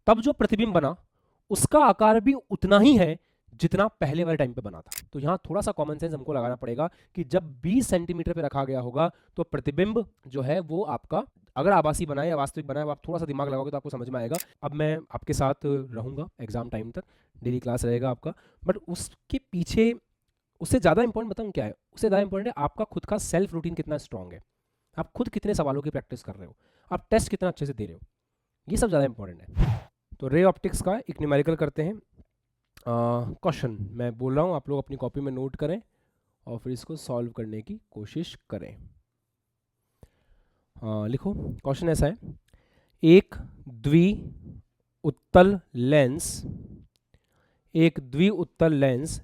तब जो प्रतिबिंब बना उसका आकार भी उतना ही है जितना पहले वाले टाइम पे बना था। तो यहाँ थोड़ा सा कॉमन सेंस हमको लगाना पड़ेगा कि जब 20 सेंटीमीटर पे रखा गया होगा तो प्रतिबिंब जो है वो आपका, अगर आभासी बनाए या वास्तविक बनाए, आप थोड़ा सा दिमाग लगाओगे तो आपको समझ में आएगा। अब मैं आपके साथ रहूंगा एग्जाम टाइम तक, डेली क्लास रहेगा आपका, बट उसके पीछे उससे ज़्यादा इंपॉर्टेंट बताऊँ क्या है, उससे ज़्यादा इंपॉर्टेंट है आपका खुद का सेल्फ रूटीन कितना स्ट्रांग है, आप खुद कितने सवालों की प्रैक्टिस कर रहे हो, आप टेस्ट कितना अच्छे से दे रहे हो, ये सब ज़्यादा इंपॉर्टेंट है। तो रे ऑप्टिक्स का एक न्यूमेरिकल करते हैं। क्वेश्चन मैं बोल रहा हूँ, आप लोग अपनी कॉपी में नोट करें और फिर इसको सॉल्व करने की कोशिश करें। लिखो, क्वेश्चन ऐसा है, एक द्वि उत्तल लेंस, एक द्वि उत्तल लेंस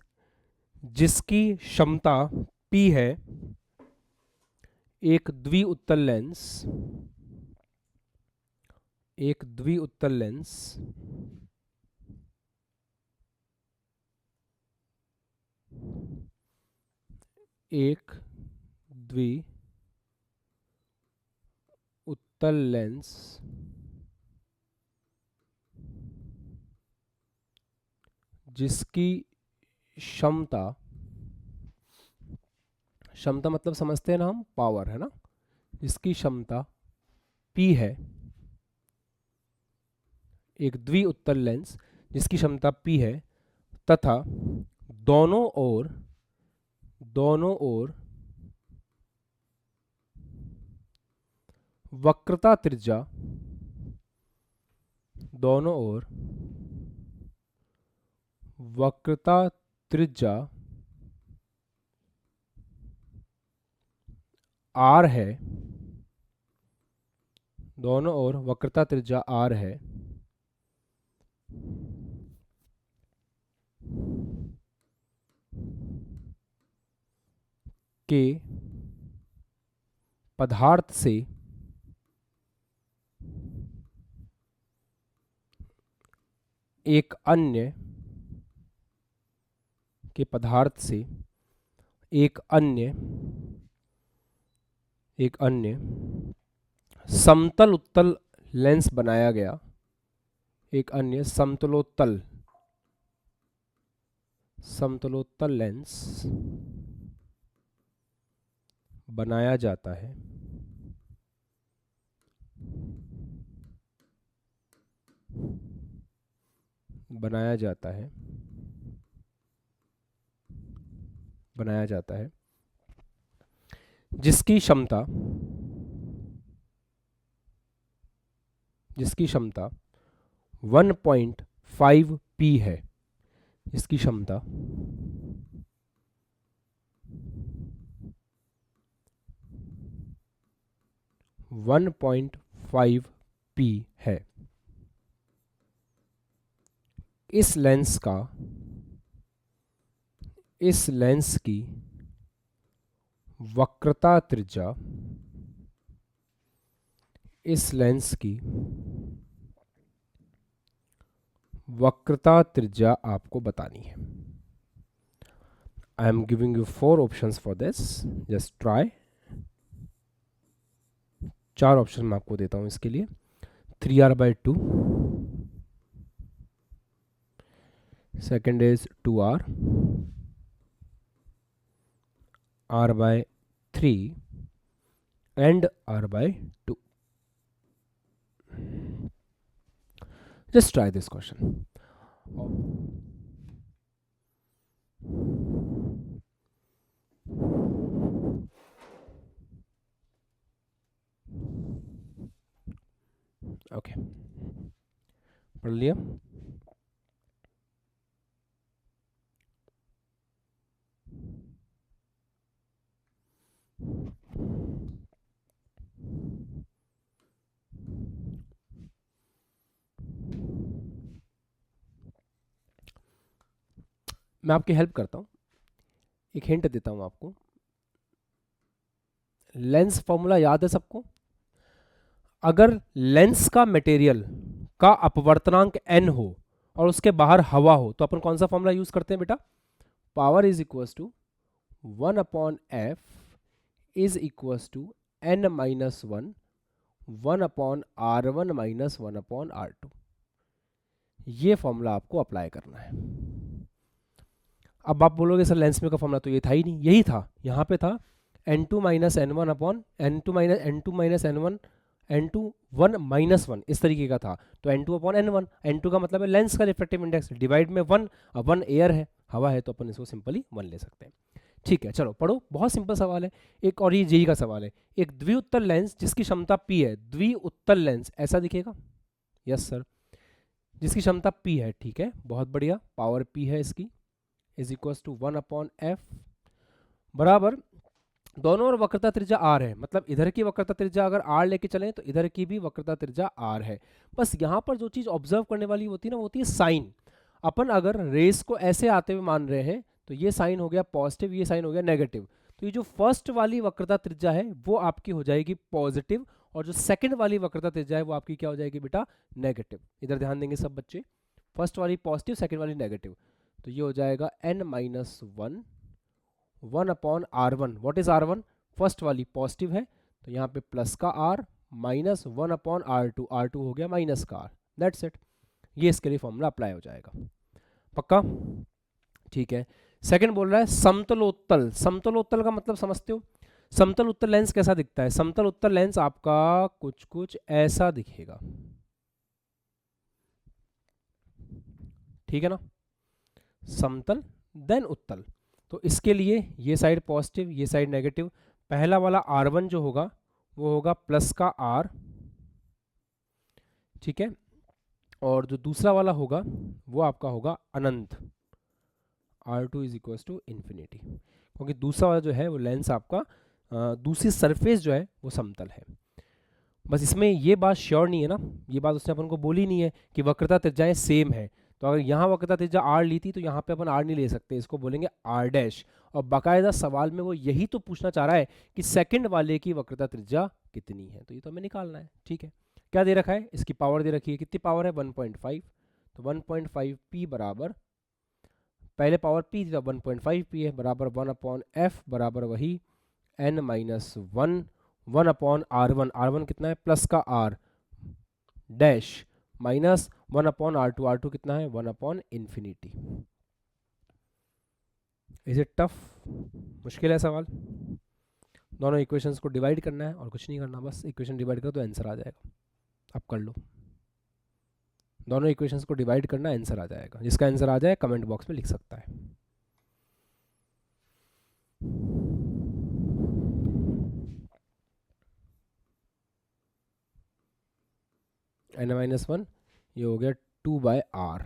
जिसकी क्षमता P है, एक द्वि उत्तल लेंस, एक द्वि उत्तल लेंस एक द्वि उत्तल लेंस जिसकी क्षमता, क्षमता मतलब समझते हैं ना हम, पावर है ना, जिसकी क्षमता P है, एक द्वि उत्तल लेंस जिसकी क्षमता P है तथा दोनों ओर वक्रता त्रिज्या, दोनों ओर वक्रता त्रिज्या R है, दोनों ओर वक्रता त्रिज्या R है, के पदार्थ से एक अन्य, के पदार्थ से एक अन्य समतल उत्तल लेंस बनाया गया, एक अन्य समतलोत्तल लेंस बनाया जाता है, बनाया जाता है जिसकी क्षमता 1.5 P है, इसकी क्षमता 1.5 P है। इस लेंस की वक्रता त्रिज्या, इस लेंस की वक्रता त्रिज्या आपको बतानी है। I am giving you 4 options for this, just try. 4 option मैं आपको देता हूं इसके लिए। 3r/2, second is 2r, r/3 and r/2. Just try this question. Okay, पढ़ लिया? मैं आपकी हेल्प करता हूं, एक हिंट देता हूं आपको। लेंस फॉर्मूला याद है सबको? अगर लेंस का मटेरियल का अपवर्तनांक n हो और उसके बाहर हवा हो तो अपन कौन सा फॉर्मूला यूज करते हैं बेटा? Power is equals to 1/f is equals to n-1 1/r1 - 1/r2। ये फॉर्मूला आपको अप्लाई करना है। अब आप बोलोगे सर लेंस में का फॉर्मूला तो ये था ही नहीं, यही था, यहाँ पे था n2 minus N one upon n2 minus n1 n2 1 minus 1, इस तरीके का था। तो n2 अपॉन n1, n2 का मतलब है लेंस का रिफ्रैक्टिव इंडेक्स, डिवाइड में 1, अब 1 एयर है, हवा है, तो अपन इसको सिंपली 1 ले सकते हैं। ठीक है, चलो पढ़ो, बहुत सिंपल सवाल है। एक और ये जेई का सवाल है, एक द्विउत्तल लेंस जिसकी क्षमता P है, द्विउत्तल लेंस ऐसा दिखेगा, यस सर, जिसकी क्षमता P है, ठीक है, बहुत बढ़िया, पावर P है इसकी, is equal to 1 upon F, बराबर दोनों ओर वक्रता त्रिज्या r है, मतलब इधर की वक्रता त्रिज्या अगर r लेके चलें तो इधर की भी वक्रता त्रिज्या r है। बस यहाँ पर जो चीज़ ऑब्जर्व करने वाली होती है ना, वो होती है साइन। अपन अगर रेस को ऐसे आते हुए मान रहे हैं तो ये साइन हो गया पॉजिटिव, ये साइन हो गया नेगेटिव, तो ये जो फर्स्ट वाली वक्रता त्रिज्या है वो आपकी हो जाएगी पॉजिटिव, और जो सेकंड वाली वक्रता त्रिज्या है वो आपकी क्या हो जाएगी बेटा, नेगेटिव। इधर ध्यान देंगे सब बच्चे, फर्स्ट वाली पॉजिटिव, सेकंड वाली नेगेटिव, तो ये हो जाएगा n minus 1 upon r1, what is r1, first वाली पॉजिटिव है तो यहाँ पे प्लस का r, minus 1 upon r2, r2 हो गया माइनस का r, दैट्स इट। ये इसके लिए फॉर्मूला अप्लाई हो जाएगा, पक्का, ठीक है। सेकंड बोल रहा है समतलोत्तल, समतलोत्तल का मतलब समझते हो, समतल उत्तल लेंस कैसा दिखता है, समतल उत्तल लेंस आपका कुछ कुछ ऐसा दिखेगा, ठीक है ना, समतल देन उत्तल। तो इसके लिए ये साइड पॉजिटिव, ये साइड नेगेटिव, पहला वाला r1 जो होगा वो होगा प्लस का r, ठीक है, और जो दूसरा वाला होगा वो आपका होगा अनंत, r2 is equal to infinity, क्योंकि दूसरा वाला जो है वो लेंस आपका दूसरी सरफेस जो है वो समतल है। बस इसमें ये बात श्योर नहीं है ना, ये बात उसने अपन को बोली नहीं है कि वक्रता त्रिज्याएं सेम है, तो अगर यहाँ वक्रता त्रिज्या r ली थी तो यहाँ पे अपन r नहीं ले सकते, इसको बोलेंगे r डैश। और बाकायदा सवाल में वो यही तो पूछना चाह रहा है कि सेकंड वाले की वक्रता त्रिज्या कितनी है, तो ये तो हमें निकालना है, ठीक है। क्या दे रखा है, इसकी पावर दे रखी है, कितनी पावर है 1.5, तो 1.5 p बराबर, पहले पावर p थी तो 1.5 p है, बराबर 1 अपॉन एफ, बराबर वही n minus 1 upon r1, r1 कितना है प्लस का r dash, minus 1 upon r2, r2 कितना है 1 upon infinity. Is it tough, मुश्किल है सवाल, दोनों इक्वेशंस को डिवाइड करना है और कुछ नहीं करना, बस इक्वेशन डिवाइड करो तो आंसर आ जाएगा, आप कर लो, दोनों इक्वेशंस को डिवाइड करना, आंसर आ जाएगा, जिसका आंसर आ जाए कमेंट बॉक्स में लिख सकता है। n माइनस 1 ये हो गया 2/r,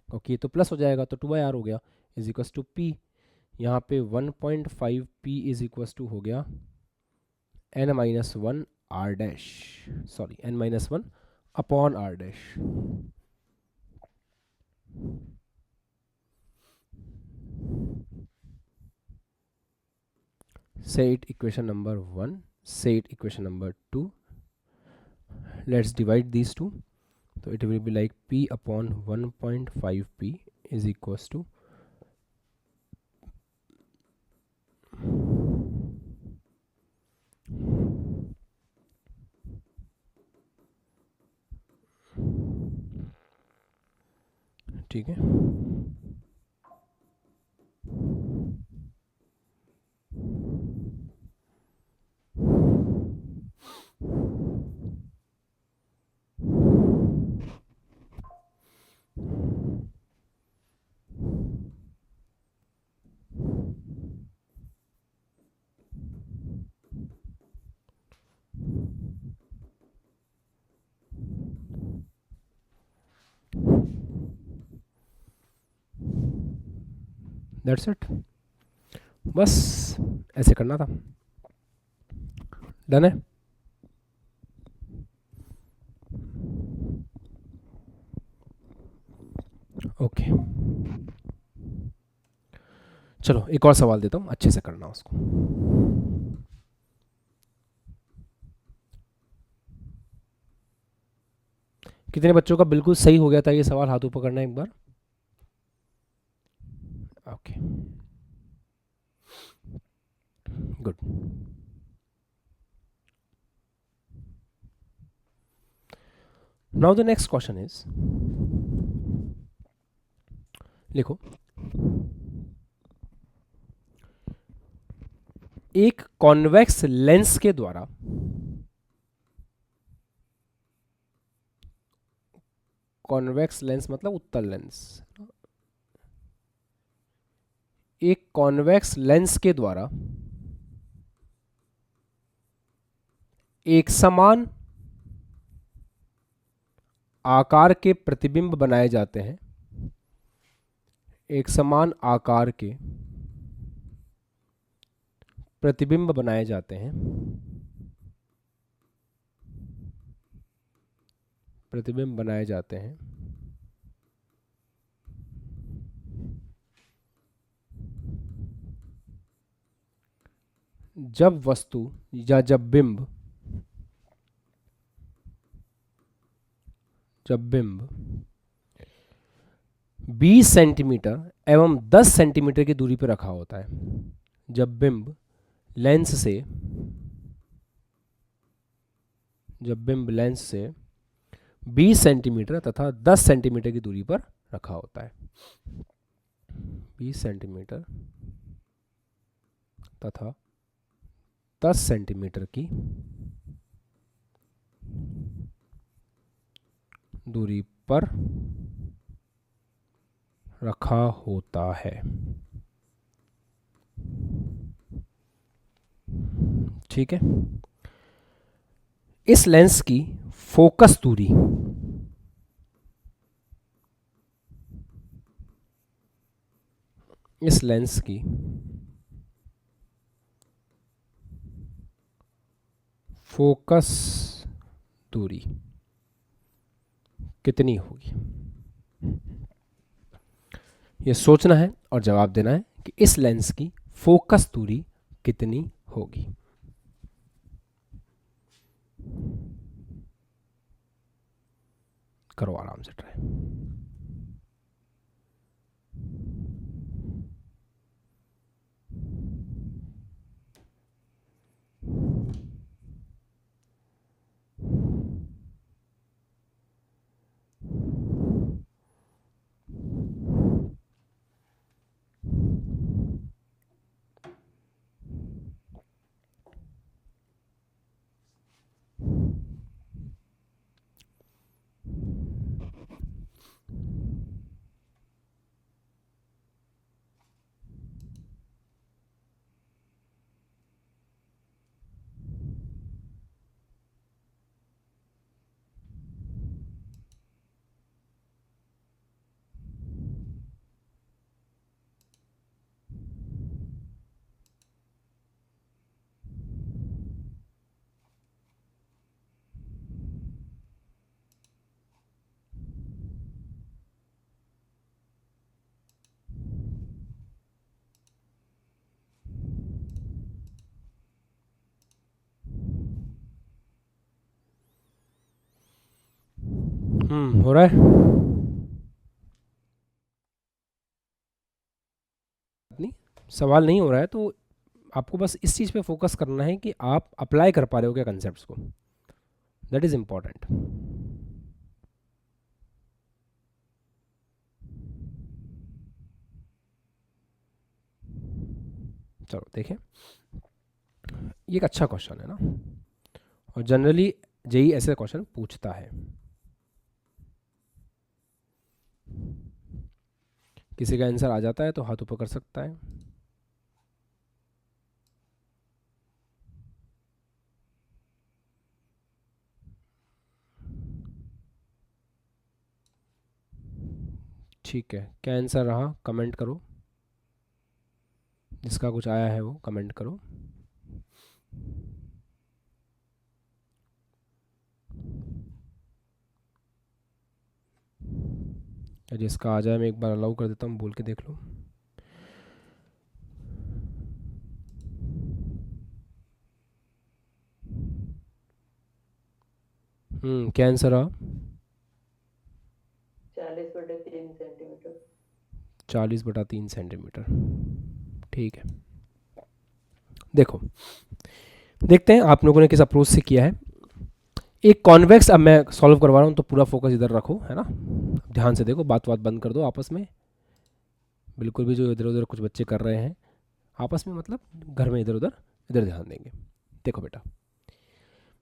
क्योंकि ये तो प्लस हो जाएगा तो 2/r हो गया, इज इक्वल टू p, यहाँ पे 1.5 p इज इक्वल टू हो गया n minus 1 r dash, sorry n minus 1 upon r dash. Say it equation number 1, say it equation number 2, let's divide these two, so it will be like p upon 1.5 p is equals to ठीक है, that's it, बस ऐसे करना था, done है। Okay चलो एक और सवाल देता हूँ, अच्छे से करना उसको। कितने बच्चों का बिल्कुल सही हो गया था ये सवाल, हाथ ऊपर करना एक बार। Okay good. Now the next question is लिखो, एक कॉन्वेक्स लेंस के द्वारा कॉन्वेक्स लेंस मतलब उत्तल लेंस, एक कॉन्वेक्स लेंस के द्वारा एक समान आकार के प्रतिबिंब बनाए जाते हैं, एक समान आकार के प्रतिबिंब बनाए जाते हैं, प्रतिबिंब बनाए जाते हैं जब वस्तु या जब बिंब 20 सेंटीमीटर एवं 10 सेंटीमीटर की दूरी पर रखा होता है। जब बिंब लेंस से 20 सेंटीमीटर तथा 10 सेंटीमीटर की दूरी पर रखा होता है। 20 सेंटीमीटर तथा 10 सेंटीमीटर की दूरी पर रखा होता है। ठीक है, इस लेंस की फोकस दूरी कितनी होगी? ये सोचना है और जवाब देना है कि इस लेंस की फोकस दूरी कितनी होगी। करो आराम से ट्राई। हो रहा है? नहीं, सवाल नहीं हो रहा है तो आपको बस इस चीज पे फोकस करना है कि आप अप्लाई कर पा रहे हो क्या कंसेप्ट्स को। That is important. चलो देखें, ये एक अच्छा क्वेश्चन है ना, और जनरली जेई ऐसे क्वेश्चन पूछता है। किसी का आंसर आ जाता है तो हाथ ऊपर कर सकता है। ठीक है, क्या आंसर रहा कमेंट करो, जिसका कुछ आया है वो कमेंट करो। जिसका आ जाए मैं एक बार अलाउ कर देता हूँ, बोल के देख लो। क्या आंसर रहा? 40/3 सेंटीमीटर। 40/3 सेंटीमीटर। ठीक है, देखो देखते हैं आप लोगों ने किस अप्रोच से किया है। एक कॉन्वेक्स, अब मैं सॉल्व करवा रहा हूँ तो पूरा फोकस इधर रखो, है ना, ध्यान से देखो, बात बंद कर दो आपस में। बिल्कुल भी जो इधर उधर कुछ बच्चे कर रहे हैं आपस में, मतलब घर में इधर उधर, इधर ध्यान देंगे। देखो बेटा,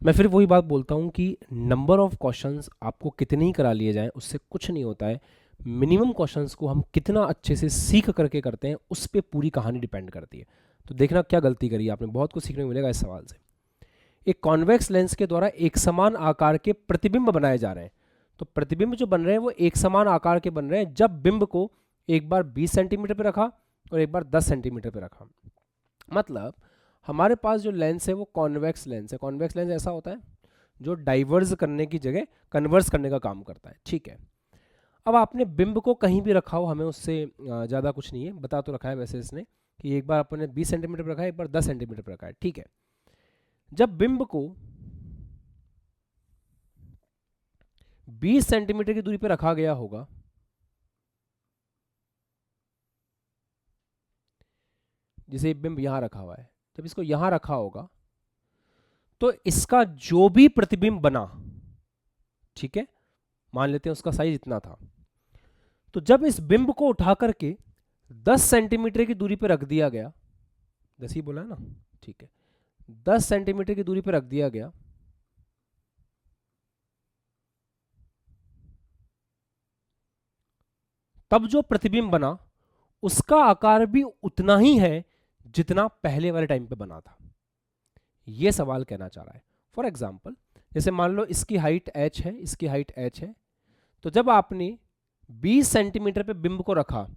मैं फिर वही बात बोलता हूँ कि नंबर ऑफ क्वेश्चंस आपको कितने ही करा लिए जाएं उससे कुछ नहीं होता है। मिनिमम क्वेश्चंस को हम कितना अच्छे से सीख करके करते हैं उस पर पूरी कहानी डिपेंड करती है। तो देखना क्या गलती करी आपने, बहुत कुछ सीखने को मिलेगा इस सवाल से। एक कॉन्वेक्स लेंस के द्वारा एक समान आकार के प्रतिबिंब बनाए जा रहे हैं। तो प्रतिबिंब जो बन रहे हैं वो एक समान आकार के बन रहे हैं जब बिंब को एक बार 20 सेंटीमीटर पे रखा और एक बार 10 सेंटीमीटर पे रखा। मतलब हमारे पास जो लेंस है वो कॉन्वेक्स लेंस है। कॉन्वेक्स लेंस ऐसा होता है जो डाइवर्स करने की जगह कन्वर्स करने का काम करता है, ठीक है। अब आपने बिंब को कहीं भी रखा हो, हमें उससे ज़्यादा कुछ नहीं है, बता तो रखा है वैसे इसने कि एक बार अपने 20 सेंटीमीटर पर रखा है, एक बार 10 सेंटीमीटर पर रखा है, ठीक है। जब बिंब को 20 सेंटीमीटर की दूरी पर रखा गया होगा, जैसे बिंब यहां रखा हुआ है, जब इसको यहां रखा होगा तो इसका जो भी प्रतिबिंब बना, ठीक है, मान लेते हैं उसका साइज इतना था, तो जब इस बिंब को उठा करके 10 सेंटीमीटर की दूरी पर रख दिया गया, 10 ही बोला है ना, ठीक है, 10 सेंटीमीटर की दूरी पर रख दिया गया, तब जो प्रतिबिंब बना उसका आकार भी उतना ही है जितना पहले वाले टाइम पे बना था। यह सवाल कहना चाह रहा है। फॉर एग्जाम्पल, जैसे मान लो इसकी हाइट h है, इसकी हाइट h है, तो जब आपने 20 सेंटीमीटर पे बिंब को रखा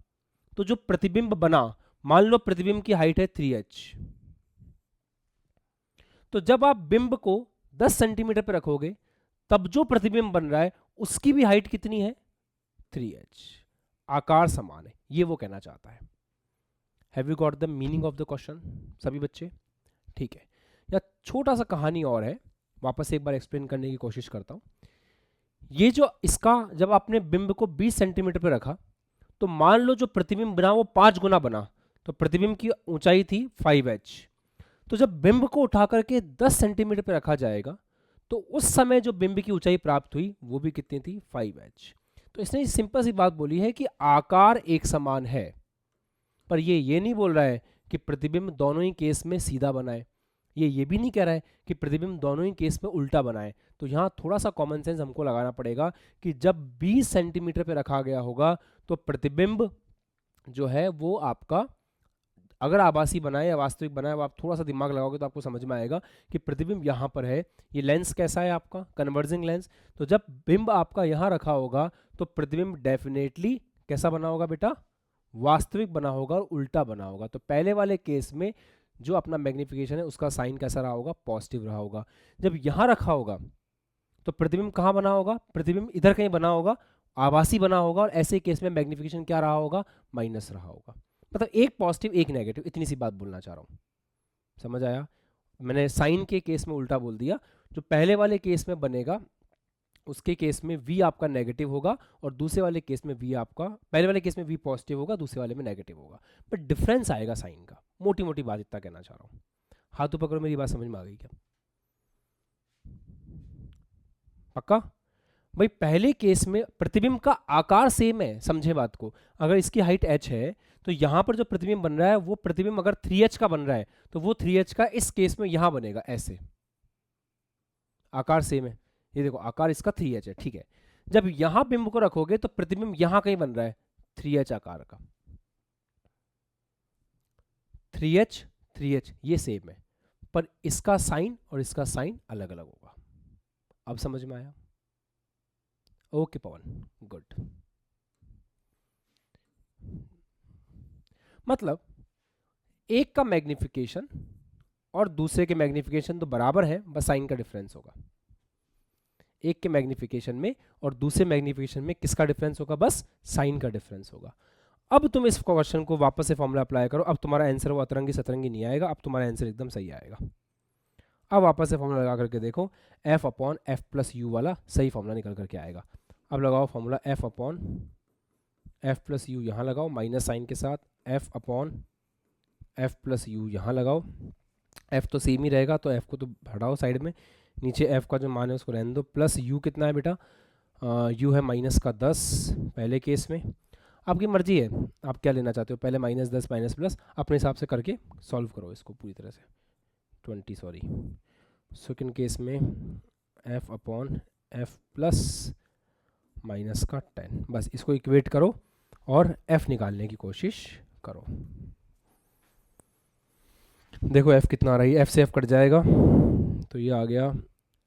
तो जो प्रतिबिंब बना, मान लो प्रतिबिंब की हाइट है 3h, तो जब आप बिंब को 10 सेंटीमीटर पे रखोगे तब जो प्रतिबिंब बन रहा है उसकी भी हाइट कितनी है, 3h, आकार समान है, ये वो कहना चाहता है। Have you got the meaning of the question सभी बच्चे? ठीक है, या छोटा सा कहानी और है, वापस एक बार एक्सप्लेन करने की कोशिश करता हूं। ये जो इसका, जब आपने बिंब को 20 सेंटीमीटर पे रखा तो मान लो जो प्रतिबिंब बना वो 5 गुना बना, तो प्रतिबिंब की ऊंचाई थी 5h। तो जब बिंब को उठा करके 10 सेंटीमीटर पे रखा जाएगा तो उस समय जो बिंब की ऊंचाई प्राप्त हुई वो भी कितनी थी, 5h। तो इसने सिंपल सी बात बोली है कि आकार एक समान है, पर ये नहीं बोल रहा है कि प्रतिबिंब दोनों ही केस में सीधा बनाए, ये भी नहीं कह रहा है कि प्रतिबिंब दोनों ही केस में उल्टा बनाए। तो यहाँ थोड़ा सा कॉमन सेंस हमको लगाना पड़ेगा कि जब 20 सेंटीमीटर पे रखा गया होगा तो प्रतिबिंब जो है वो आपका, अगर आभासी बनाए या वास्तविक बनाए, आप थोड़ा सा दिमाग लगाओगे तो आपको समझ में आएगा कि प्रतिबिंब यहाँ पर है। ये लेंस कैसा है आपका, कन्वर्जिंग लेंस, तो जब बिंब आपका यहाँ रखा होगा तो प्रतिबिंब डेफिनेटली कैसा बना होगा बेटा, वास्तविक बना होगा और उल्टा बना होगा। तो पहले वाले केस में जो अपना मैग्निफिकेशन है उसका साइन कैसा रहा होगा, पॉजिटिव रहा होगा। जब यहां रखा होगा तो प्रतिबिंब कहां बना होगा, प्रतिबिंब इधर कहीं बना होगा, आभासी बना होगा, और ऐसे केस में मैग्निफिकेशन क्या रहा होगा, माइनस रहा होगा। मतलब एक पॉजिटिव एक नेगेटिव, इतनी सी बात बोलना चाह रहा हूं, समझ आया? मैंने साइन के केस में उल्टा बोल दिया, जो पहले वाले केस में बनेगा उसके केस में v आपका नेगेटिव होगा और दूसरे वाले केस में v आपका, पहले वाले केस में v पॉजिटिव होगा, दूसरे वाले में नेगेटिव होगा, पर डिफरेंस आएगा साइन का। मोटी मोटी बात इतना कहना चाह रहा हूं। हाथ पकड़ो, मेरी बात समझ में आ गई क्या? पक्का? भाई पहले केस में प्रतिबिंब का आकार सेम है, समझे बात को। अगर इसकी हाइट h है तो यहां पर जो प्रतिबिंब बन रहा है वो प्रतिबिंब अगर 3h का बन रहा है तो वो 3h का इस केस में यहां बनेगा, ऐसे आकार सेम है। ये देखो आकार इसका 3h है, ठीक है। जब यहां बिंब को रखोगे तो प्रतिबिंब यहां कहीं बन रहा है 3h आकार का, 3h 3h ये सेम है, पर इसका साइन और इसका साइन अलग अलग होगा। अब समझ में आया? ओके पवन, गुड। मतलब एक का मैग्निफिकेशन और दूसरे के मैग्निफिकेशन तो बराबर है, बस साइन का डिफरेंस होगा। एक के मैग्निफिकेशन में और दूसरे मैग्निफिकेशन में किसका डिफरेंस होगा, बस साइन का डिफरेंस होगा। अब तुम इस क्वेश्चन को वापस से फॉर्मूला अप्लाई करो, अब तुम्हारा आंसर वो अतरंगी सतरंगी नहीं आएगा, अब तुम्हारा आंसर एकदम सही आएगा। अब वापस से फॉर्मूला लगा करके देखो, f upon F plus you वाला सही फॉर्मूला निकल करके आएगा। अब लगाओ formula f upon F plus you, यहाँ लगाओ माइनस साइन के साथ, f upon F plus you यहाँ लगाओ। f तो सेम ही रहेगा तो f को तो हटाओ साइड में, नीचे f का जो मान है उसको रहने दो, प्लस u कितना है बेटा, u है -10 पहले केस में। आपकी मर्जी है, आप क्या लेना चाहते हो, पहले -10 -+ अपने हिसाब से करके सॉल्व करो इसको पूरी तरह से। 20 सॉरी, सेकेंड केस में f/f+ -10, बस इसको इक्वेट करो और f निकालने की कोशिश करो। देखो f कितना आ रही है, f से f कट जाएगा तो ये आ गया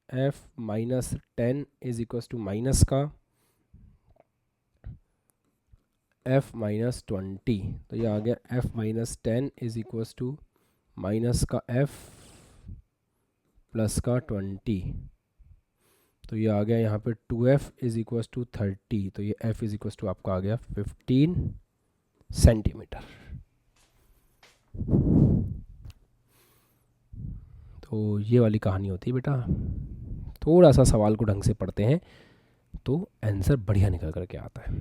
f -10 is equals to minus का f -20, तो ये आ गया f -10 is equals to minus का f प्लस का 20, तो ये आ गया यहाँ पे 2f इज इक्वल्स टू 30, तो ये f इज इक्वल्स टू आपका आ गया 15 सेंटीमीटर। तो ये वाली कहानी होती है बेटा, थोड़ा सा सवाल को ढंग से पढ़ते हैं तो आंसर बढ़िया निकल करके आता है।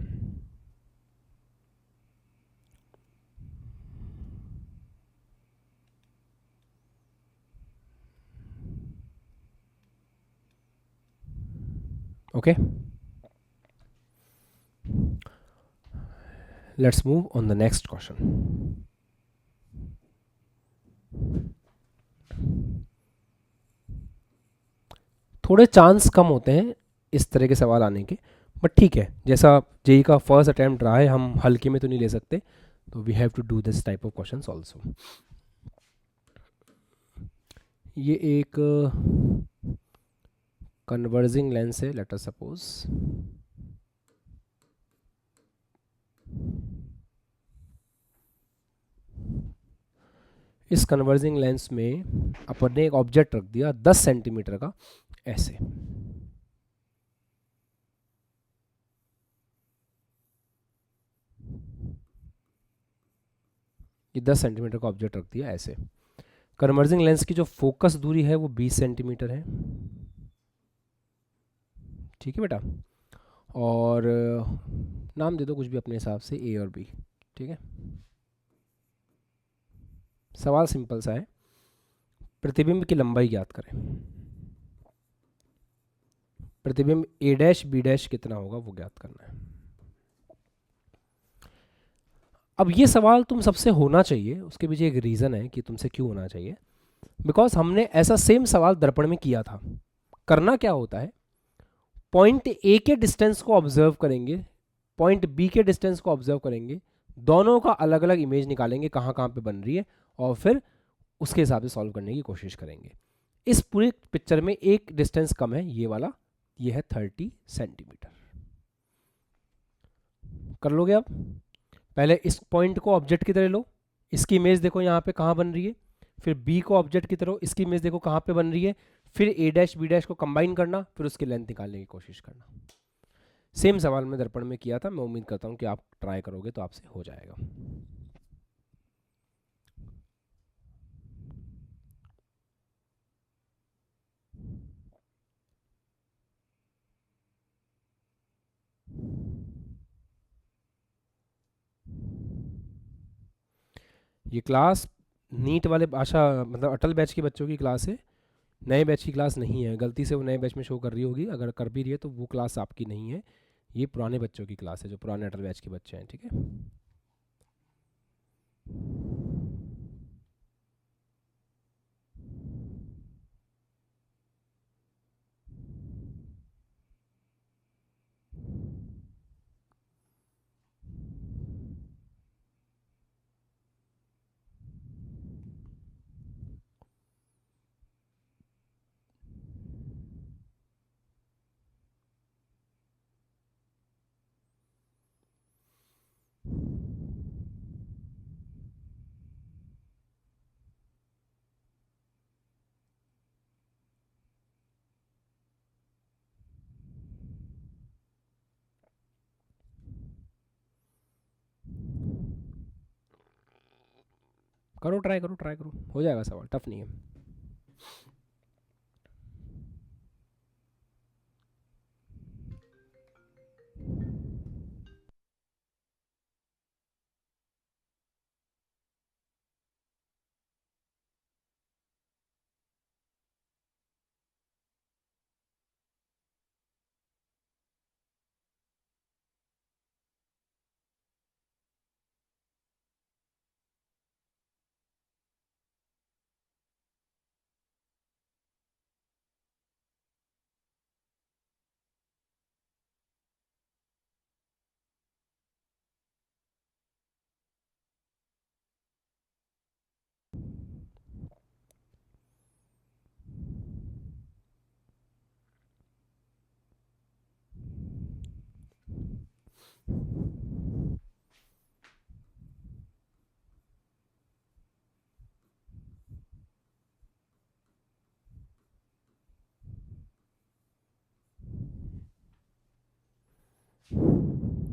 Okay, let's move on the next question. थोड़े चांस कम होते हैं इस तरह के सवाल आने के, बट ठीक है, जैसा जेई का फर्स्ट अटैम्प्ट रहा है, हम हल्के में तो नहीं ले सकते, तो we have to do this type of questions also. ये एक कन्वर्जिंग लेंस है, लेट अस सपोज इस कन्वर्जिंग लेंस में अपन ने एक ऑब्जेक्ट रख दिया 10 सेंटीमीटर का, ऐसे। ये 10 सेंटीमीटर का ऑब्जेक्ट रख दिया ऐसे। कन्वर्जिंग लेंस की जो फोकस दूरी है वो 20 सेंटीमीटर है, ठीक है बेटा। और नाम दे दो कुछ भी अपने हिसाब से, ए और बी, ठीक है। सवाल सिंपल सा है, प्रतिबिंब की लंबाई ज्ञात करें। प्रतिबिंब a' b' कितना होगा वो ज्ञात करना है। अब ये सवाल तुम सबसे होना चाहिए, उसके पीछे एक रीज़न है कि तुमसे क्यों होना चाहिए, बिकॉज हमने ऐसा सेम सवाल दर्पण में किया था। करना क्या होता है, पॉइंट ए के डिस्टेंस को ऑब्जर्व करेंगे, पॉइंट बी के डिस्टेंस को ऑब्जर्व करेंगे, दोनों का अलग अलग इमेज निकालेंगे कहाँ कहाँ पे बन रही है, और फिर उसके हिसाब से सॉल्व करने की कोशिश करेंगे। इस पूरे पिक्चर में एक डिस्टेंस कम है, ये वाला, ये है 30 सेंटीमीटर। कर लोगे आप, पहले इस पॉइंट को ऑब्जेक्ट की तरह लो, इसकी इमेज देखो यहाँ पे कहाँ बन रही है, फिर बी को ऑब्जेक्ट की तरह, इसकी इमेज देखो कहाँ पे बन रही है, फिर a' b' को कंबाइन करना, फिर उसकी लेंथ निकालने की कोशिश करना। सेम सवाल मैं दर्पण में किया था, मैं उम्मीद करता हूँ कि आप ट्राई करोगे तो आपसे हो जाएगा। ये क्लास नीट वाले भाषा मतलब अटल बैच के बच्चों की क्लास है, नए बैच की क्लास नहीं है। गलती से वो नए बैच में शो कर रही होगी, अगर कर भी रही है तो वो क्लास आपकी नहीं है, ये पुराने बच्चों की क्लास है, जो पुराने अटल बैच के बच्चे हैं, ठीक है। करो, ट्राई करो, ट्राई करो, हो जाएगा सवाल, टफ नहीं है।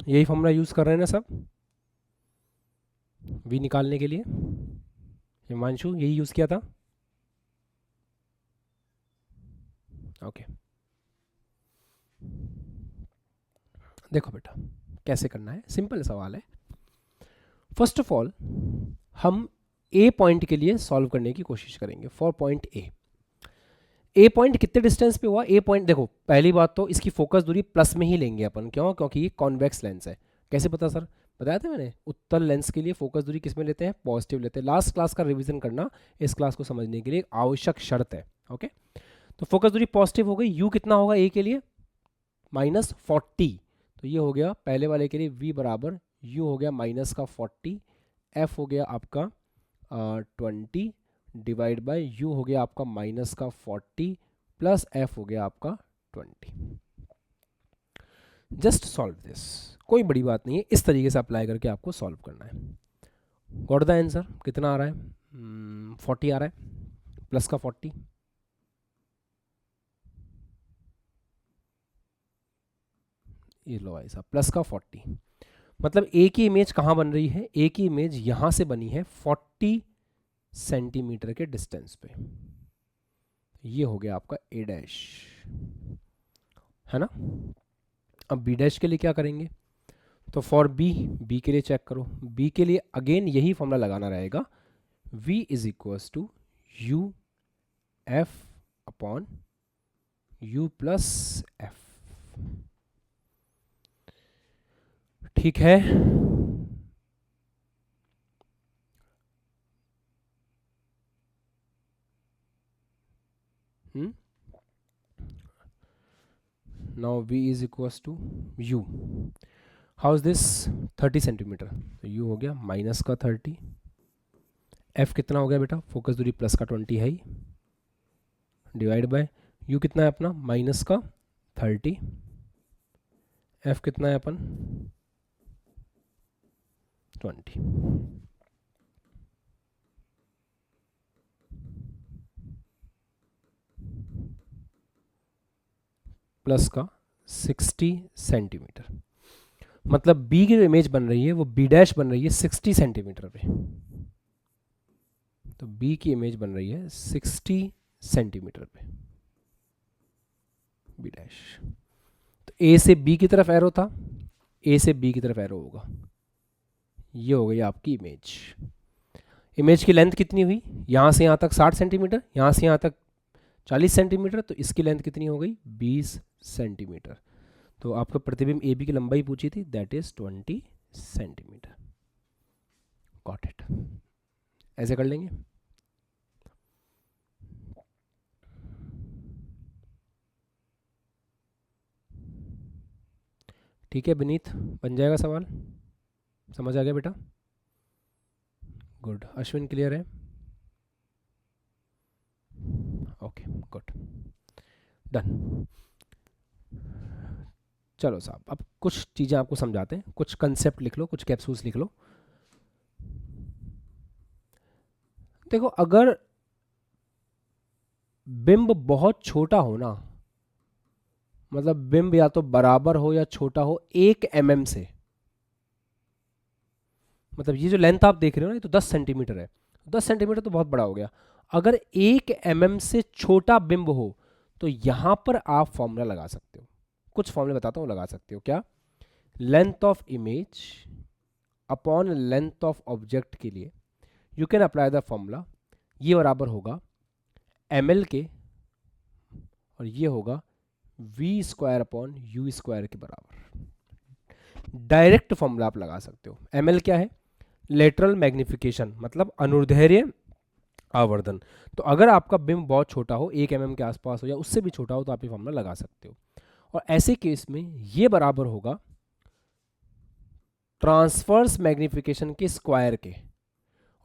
यही फॉर्मूला यूज कर रहे हैं ना सब v निकालने के लिए? हिमांशु यही यूज किया था? ओके देखो बेटा कैसे करना है, सिंपल सवाल है। फर्स्ट ऑफ ऑल हम ए पॉइंट के लिए सॉल्व करने की कोशिश करेंगे। फॉर पॉइंट ए पॉइंट कितने डिस्टेंस पे हुआ? ए पॉइंट देखो, पहली बात तो इसकी फोकस दूरी प्लस में ही लेंगे अपन। क्यों? क्योंकि ये कॉन्वेक्स लेंस है। कैसे पता सर? बताया था मैंने, उत्तल लेंस के लिए फोकस दूरी किस में लेते हैं? पॉजिटिव लेते हैं। लास्ट क्लास का रिवीजन करना इस क्लास को समझने के लिए आवश्यक शर्त है। ओके, तो फोकस दूरी पॉजिटिव हो गई। यू कितना होगा ए के लिए? -40। तो ये हो गया पहले वाले के लिए v बराबर u हो गया -40, f हो गया आपका 20 डिवाइड बाय u हो गया आपका -40 प्लस f हो गया आपका 20। जस्ट सॉल्व दिस, कोई बड़ी बात नहीं है, इस तरीके से अप्लाई करके आपको सॉल्व करना है। Got the answer? कितना आ रहा है? 40 आ रहा है, प्लस का 40। ये लो भाई साहब, प्लस का 40 मतलब ए की इमेज कहाँ बन रही है? ए की इमेज यहाँ से बनी है 40 सेंटीमीटर के डिस्टेंस पे। ये हो गया आपका ए डैश, है ना। अब बी डैश के लिए क्या करेंगे? तो फॉर बी के लिए चेक करो। बी के लिए अगेन यही फॉर्मूला लगाना रहेगा, v is equals to U F upon U plus F. ठीक है, now v is equals to u। How is this? 30 centimetre, तो u हो गया माइनस का 30। f कितना हो गया बेटा? फोकस दूरी प्लस का 20 है ही, डिवाइड बाय u कितना है अपना? माइनस का 30। f कितना है अपन? 20। प्लस का 60 सेंटीमीटर। मतलब बी की जो इमेज बन रही है वो बी डैश बन रही है 60 सेंटीमीटर पे। तो बी की इमेज बन रही है 60 सेंटीमीटर पे, बी डैश। तो ए से बी की तरफ एरो था, ए से बी की तरफ एरो होगा। ये हो गई आपकी इमेज। इमेज की लेंथ कितनी हुई? यहाँ से यहाँ तक 60 सेंटीमीटर, यहाँ से यहाँ तक 40 सेंटीमीटर, तो इसकी लेंथ कितनी हो गई? 20 सेंटीमीटर। तो आपको प्रतिबिंब ए बी की लंबाई पूछी थी, that is 20 centimetre. Got it? ऐसे कर लेंगे। ठीक है विनीत, बन जाएगा सवाल? समझ आ गया बेटा? गुड। अश्विन क्लियर है? Okay good, done. चलो साहब, अब कुछ चीज़ें आपको समझाते हैं, कुछ कंसेप्ट लिख लो, कुछ कैप्सूल्स लिख लो। देखो, अगर बिंब बहुत छोटा हो ना, मतलब बिंब या तो बराबर हो या छोटा हो 1 mm से, मतलब ये जो लेंथ आप देख रहे हो ना, ये तो 10 सेंटीमीटर है। 10 सेंटीमीटर तो बहुत बड़ा हो गया। अगर 1 mm से छोटा बिंब हो तो यहां पर आप फॉर्मूला लगा सकते हो। कुछ फॉर्मूला बताता हूं, लगा सकते हो। क्या? Length of image upon length of object के लिए you can apply the formula. ये बराबर होगा ml के, और ये होगा v square upon U square के बराबर। डायरेक्ट फॉर्मूला आप लगा सकते हो। ml क्या है? लेटरल मैग्निफिकेशन, मतलब अनुदैर्ध्य आवर्धन। तो अगर आपका बिंब बहुत छोटा हो, 1 mm के आसपास हो या उससे भी छोटा हो, तो आप ये फॉर्मूला लगा सकते हो। और ऐसे केस में ये बराबर होगा ट्रांसवर्स मैग्निफिकेशन के स्क्वायर के।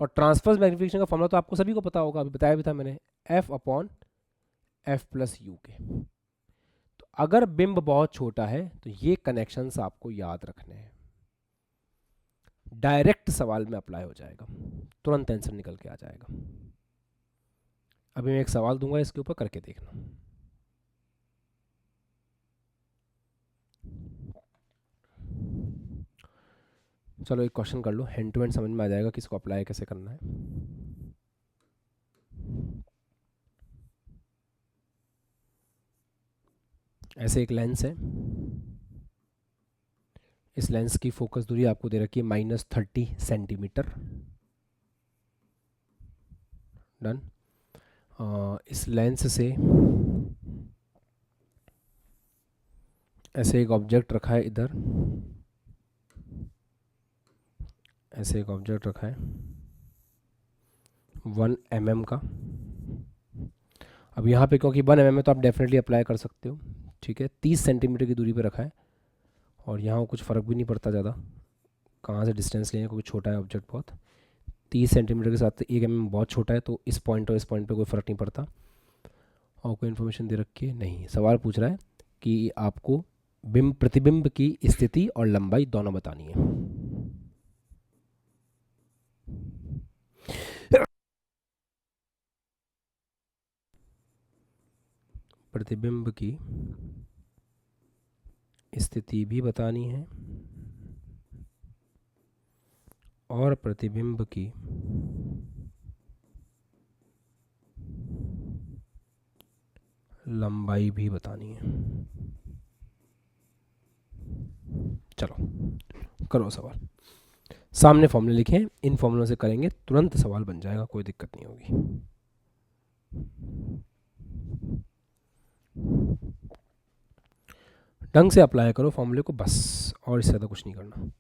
और ट्रांसवर्स मैग्निफिकेशन का फॉर्मूला तो आपको सभी को पता होगा, अभी बताया भी था मैंने, f upon f plus you के। तो अगर बिंब बहुत छोटा है तो ये कनेक्शंस आपको याद रखने हैं। डायरेक्ट सवाल में अप्लाई हो जाएगा, तुरंत आंसर निकल के आ जाएगा। अभी मैं एक सवाल दूंगा, इसके ऊपर करके देखना। चलो एक क्वेश्चन कर लो, हैंड टू हैंड समझ में आ जाएगा किसको अप्लाई कैसे करना है। ऐसे एक लेंस है, इस लेंस की फोकस दूरी आपको दे रखी है -30 सेंटीमीटर। डन। इस लेंस से ऐसे एक ऑब्जेक्ट रखा है इधर, ऐसे एक ऑब्जेक्ट रखा है 1 mm का। अब यहाँ पे क्योंकि 1 mm है तो आप डेफिनेटली अप्लाई कर सकते हो, ठीक है। 30 सेंटीमीटर की दूरी पे रखा है, और यहाँ कुछ फ़र्क भी नहीं पड़ता ज़्यादा कहाँ से डिस्टेंस लें, क्योंकि छोटा है ऑब्जेक्ट बहुत। 30 सेंटीमीटर के साथ 1 mm बहुत छोटा है, तो इस पॉइंट और इस पॉइंट पे कोई फ़र्क नहीं पड़ता। और कोई इन्फॉर्मेशन दे रखी है नहीं, सवाल पूछ रहा है कि आपको प्रतिबिंब की स्थिति और लंबाई दोनों बतानी है। प्रतिबिंब की स्थिति भी बतानी है और प्रतिबिंब की लंबाई भी बतानी है। चलो करो सवाल। सामने फॉर्मूले लिखे हैं, इन फॉर्मूलों से करेंगे, तुरंत सवाल बन जाएगा, कोई दिक्कत नहीं होगी। ढंग से अप्लाई करो फॉर्मूले को बस, और इससे ज़्यादा कुछ नहीं करना।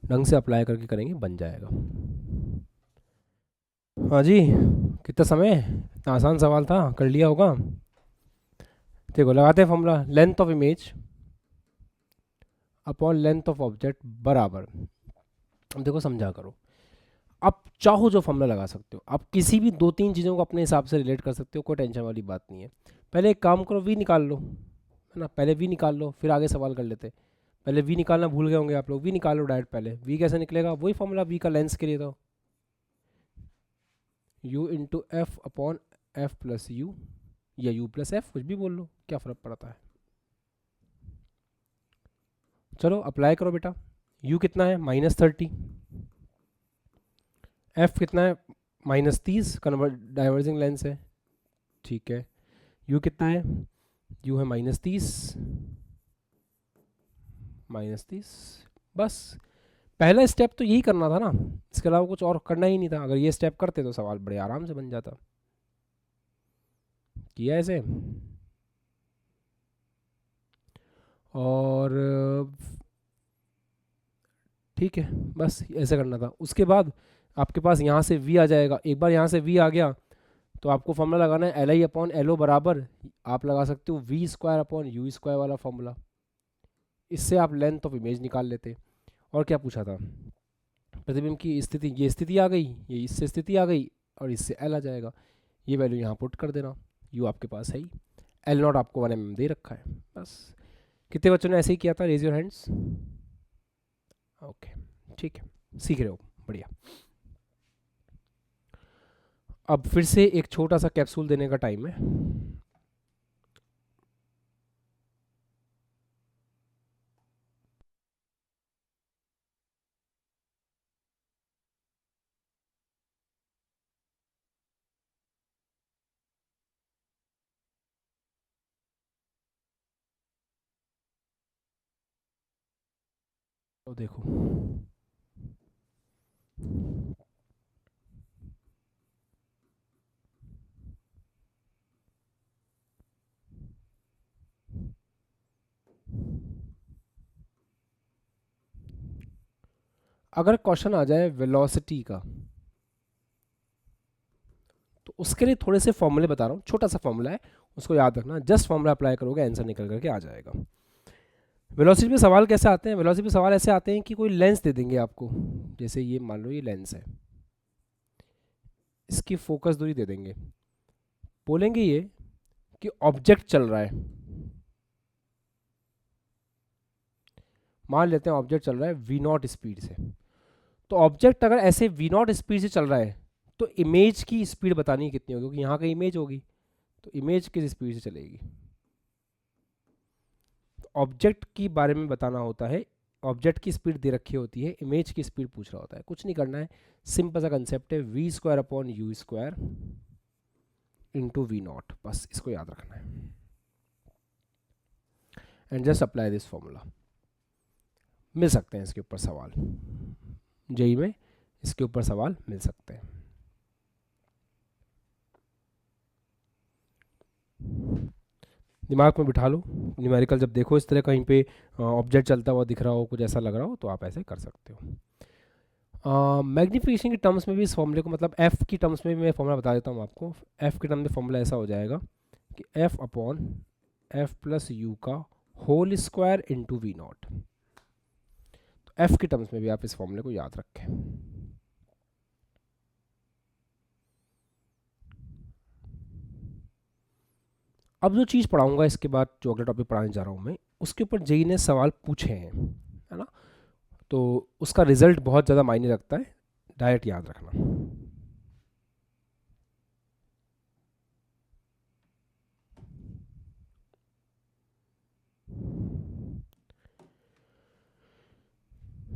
ढंग से अप्लाई करके करेंगे, बन जाएगा। हाँ जी, कितना समय, इतना आसान सवाल था, कर लिया होगा। देखो लगाते हैं formula, length of image upon length of object बराबर। अब देखो समझा करो, आप चाहो जो फॉर्मूला लगा सकते हो, आप किसी भी 2-3 चीज़ों को अपने हिसाब से रिलेट कर सकते हो, कोई टेंशन वाली बात नहीं है। पहले एक काम करो, वी निकाल लो, है ना, पहले वी निकाल लो, फिर आगे सवाल कर लेते। पहले वी निकालना भूल गए होंगे आप लोग, वी निकाल लो डायरेक्ट। पहले वी कैसे निकलेगा, वही फॉर्मूला वी का लेंस के लिए था, u into F upon F plus you, या u प्लस एफ, कुछ भी बोल लो, क्या फ़र्क पड़ता है। चलो अप्लाई करो बेटा। u कितना है, -30, f कितना है, -30, कन्वर्ट डाइवर्जिंग लेंस है, ठीक है। u कितना है, u है -30, बस पहला स्टेप तो यही करना था ना, इसके अलावा कुछ और करना ही नहीं था। अगर ये स्टेप करते तो सवाल बड़े आराम से बन जाता। किया ऐसे, और ठीक है, बस ऐसे करना था। उसके बाद आपके पास यहाँ से v आ जाएगा। एक बार यहाँ से v आ गया तो आपको फॉर्मूला लगाना है L I upon L O बराबर, आप लगा सकते हो V square upon U square वाला फॉर्मूला। इससे आप लेंथ ऑफ इमेज निकाल लेते। और क्या पूछा था, प्रतिबिंब की स्थिति, ये स्थिति आ गई, ये इससे स्थिति आ गई, और इससे एल आ जाएगा। ये वैल्यू यहाँ पुट कर देना, यू आपके पास है ही, एल नॉट आपको 1 mm दे रखा है। बस कितने बच्चों ने ऐसे ही किया था, रेज योर हैंड्स। ओके ठीक है, सीख रहे हो, बढ़िया। अब फिर से एक छोटा सा कैप्सूल देने का टाइम है। तो देखो अगर क्वेश्चन आ जाए वेलोसिटी का, तो उसके लिए थोड़े से फॉर्मूले बता रहा हूँ, छोटा सा फॉर्मूला है, उसको याद रखना। जस्ट फॉर्मूला अप्लाई करोगे, आंसर निकल करके आ जाएगा। वेलोसिटी पे सवाल कैसे आते हैं, वेलोसिटी पे सवाल ऐसे आते हैं कि कोई लेंस दे देंगे आपको, जैसे ये मान लो ये लेंस है, इसकी फोकस दूरी दे देंगे, बोलेंगे ये कि ऑब्जेक्ट चल रहा है, मान लेते हैं ऑब्जेक्ट चल रहा है v0 स्पीड से, तो ऑब्जेक्ट अगर ऐसे v0 स्पीड से चल रहा है तो इमेज की स्पीड बतानी कितनी होगी, क्योंकि यहाँ का इमेज होगी, तो इमेज किस स्पीड से चलेगी। ऑब्जेक्ट की बारे में बताना होता है, ऑब्जेक्ट की स्पीड दे रखी होती है, इमेज की स्पीड पूछ रहा होता है। कुछ नहीं करना है, सिंपल सा कंसेप्ट है, v square upon U square into v0, बस इसको याद रखना है and just apply this formula. मिल सकते हैं इसके ऊपर सवाल, जेई में इसके ऊपर सवाल मिल सकते हैं। दिमाग में बिठा लो, न्यूमेरिकल जब देखो इस तरह कहीं पे ऑब्जेक्ट चलता हुआ दिख रहा हो, कुछ ऐसा लग रहा हो, तो आप ऐसे कर सकते हो। मैग्नीफिकेशन की टर्म्स में भी इस फॉर्मूले को, मतलब एफ की टर्म्स में भी मैं फॉर्मूला बता देता हूँ आपको। एफ के टर्म में फॉर्मूला ऐसा हो जाएगा कि F upon F plus U का whole square into V nought. तो एफ के टर्म्स में भी आप इस फॉर्मूले को याद रखें। अब जो चीज़ पढ़ाऊंगा इसके बाद, जो अगला टॉपिक पढ़ाने जा रहा हूँ मैं, उसके ऊपर जेई ने सवाल पूछे हैं, है ना, तो उसका रिजल्ट बहुत ज़्यादा मायने रखता है, डायरेक्ट याद रखना।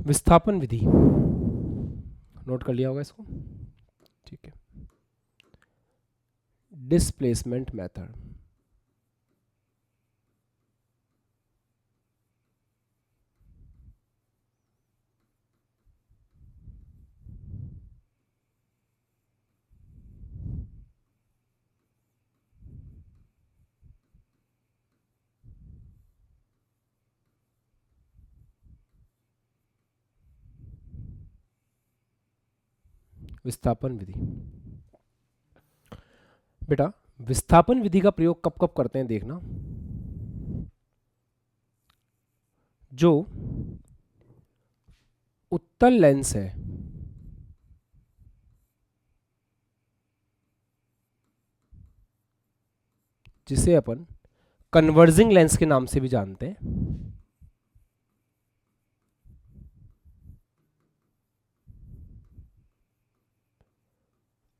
विस्थापन विधि नोट कर लिया होगा इसको, ठीक है। डिस्प्लेसमेंट मेथड, विस्थापन विधि। बेटा विस्थापन विधि का प्रयोग कब कब करते हैं देखना। जो उत्तल लेंस है, जिसे अपन कन्वर्जिंग लेंस के नाम से भी जानते हैं,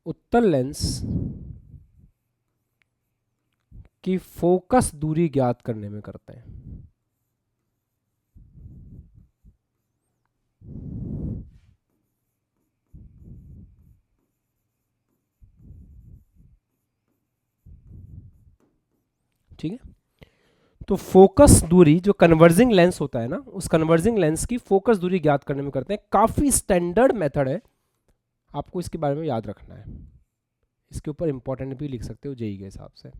उत्तल लेंस की फोकस दूरी ज्ञात करने में करते हैं। ठीक है, तो फोकस दूरी, जो कन्वर्जिंग लेंस होता है ना, उस कन्वर्जिंग लेंस की फोकस दूरी ज्ञात करने में करते हैं। काफी स्टैंडर्ड मेथड है, आपको इसके बारे में याद रखना है। इसके ऊपर इंपॉर्टेंट भी लिख सकते हो जेई के हिसाब से।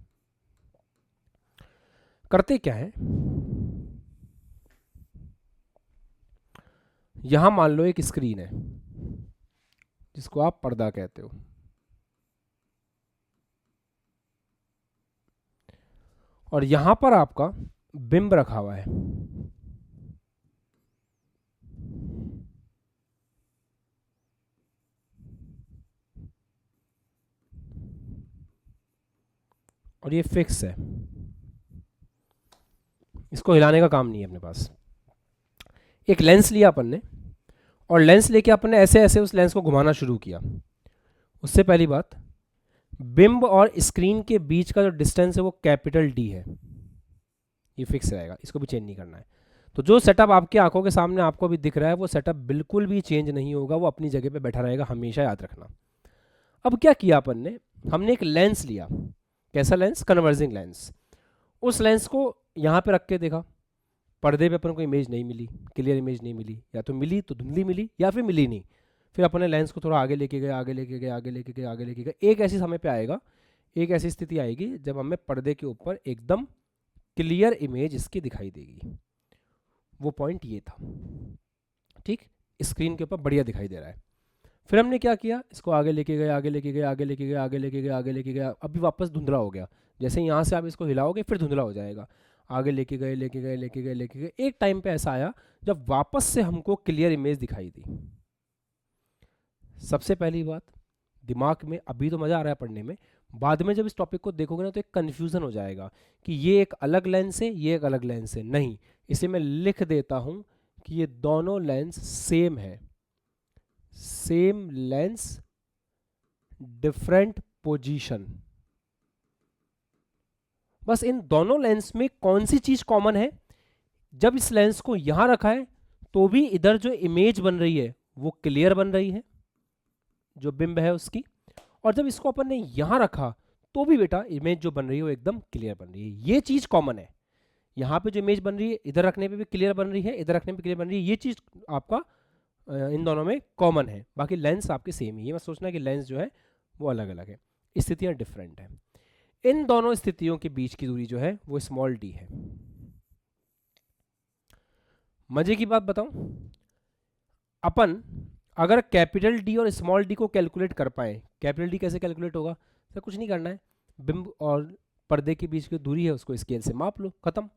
करते क्या है, यहां मान लो एक स्क्रीन है जिसको आप पर्दा कहते हो, और यहां पर आपका बिंब रखा हुआ है। और ये फिक्स है, इसको हिलाने का काम नहीं है अपने पास। एक लेंस लिया अपन ने, और लेंस लेके अपन ने ऐसे ऐसे उस लेंस को घुमाना शुरू किया। उससे पहली बात, बिंब और स्क्रीन के बीच का जो डिस्टेंस है वो कैपिटल डी है, ये फिक्स रहेगा, इसको भी चेंज नहीं करना है। तो जो सेटअप आपकी आंखों के सामने आपको अभी दिख रहा है, वो सेटअप बिल्कुल भी चेंज नहीं होगा, वो अपनी जगह पे बैठा रहेगा, हमेशा याद रखना। अब क्या किया अपन ने, हमने एक लेंस लिया। कैसा लेंस? Converging lens. उस लेंस को यहाँ पे रख के देखा, पर्दे पे अपन को इमेज नहीं मिली, क्लियर इमेज नहीं मिली, या तो मिली तो धुंधली मिली, या फिर मिली नहीं। फिर अपने लेंस को थोड़ा आगे लेके गए, आगे लेके गए, आगे लेके गए, आगे लेके गए। एक ऐसी समय पे आएगा, एक ऐसी स्थिति आएगी जब हमें पर्दे के ऊपर एकदम क्लियर इमेज इसकी दिखाई देगी। वो पॉइंट ये था, ठीक, स्क्रीन के ऊपर बढ़िया दिखाई दे रहा है। फिर हमने क्या किया, इसको आगे लेके गए, आगे लेके गए, आगे लेके गए, आगे लेके गए, आगे लेके गए, अभी वापस धुंधला हो गया। जैसे यहाँ से आप इसको हिलाओगे फिर धुंधला हो जाएगा। आगे लेके गए, लेके गए, लेके गए, लेके गए, एक टाइम पे ऐसा आया जब वापस से हमको क्लियर इमेज दिखाई दी। सबसे पहली बात, दिमाग में अभी तो मज़ा आ रहा है पढ़ने में, बाद में जब इस टॉपिक को देखोगे ना तो एक कन्फ्यूज़न हो जाएगा कि ये एक अलग लेंस है, ये एक अलग लेंस है। नहीं, इसे मैं लिख देता हूँ कि ये दोनों लेंस सेम है, सेम लेंस डिफरेंट पोजीशन। बस इन दोनों लेंस में कौन सी चीज कॉमन है, जब इस लेंस को यहां रखा है तो भी इधर जो इमेज बन रही है वो क्लियर बन रही है, जो बिंब है उसकी, और जब इसको अपन ने यहां रखा तो भी बेटा इमेज जो बन रही है वो एकदम क्लियर बन रही है। ये चीज कॉमन है, यहाँ पे जो इमेज बन रही है इधर रखने पे भी क्लियर बन रही है, इधर रखने पे क्लियर बन रही है, ये चीज आपका इन दोनों में कॉमन है। बाकी लेंस आपके सेम ही, ये मत सोचना कि लेंस जो है वो अलग अलग है, स्थितियां डिफरेंट है। इन दोनों स्थितियों के बीच की दूरी जो है वो स्मॉल डी है। मजे की बात बताऊं, अपन अगर कैपिटल डी और स्मॉल डी को कैलकुलेट कर पाए, कैपिटल डी कैसे कैलकुलेट होगा सर, कुछ नहीं करना है, बिंब और पर्दे के बीच की दूरी है उसको स्केल से माप लो, खत्म।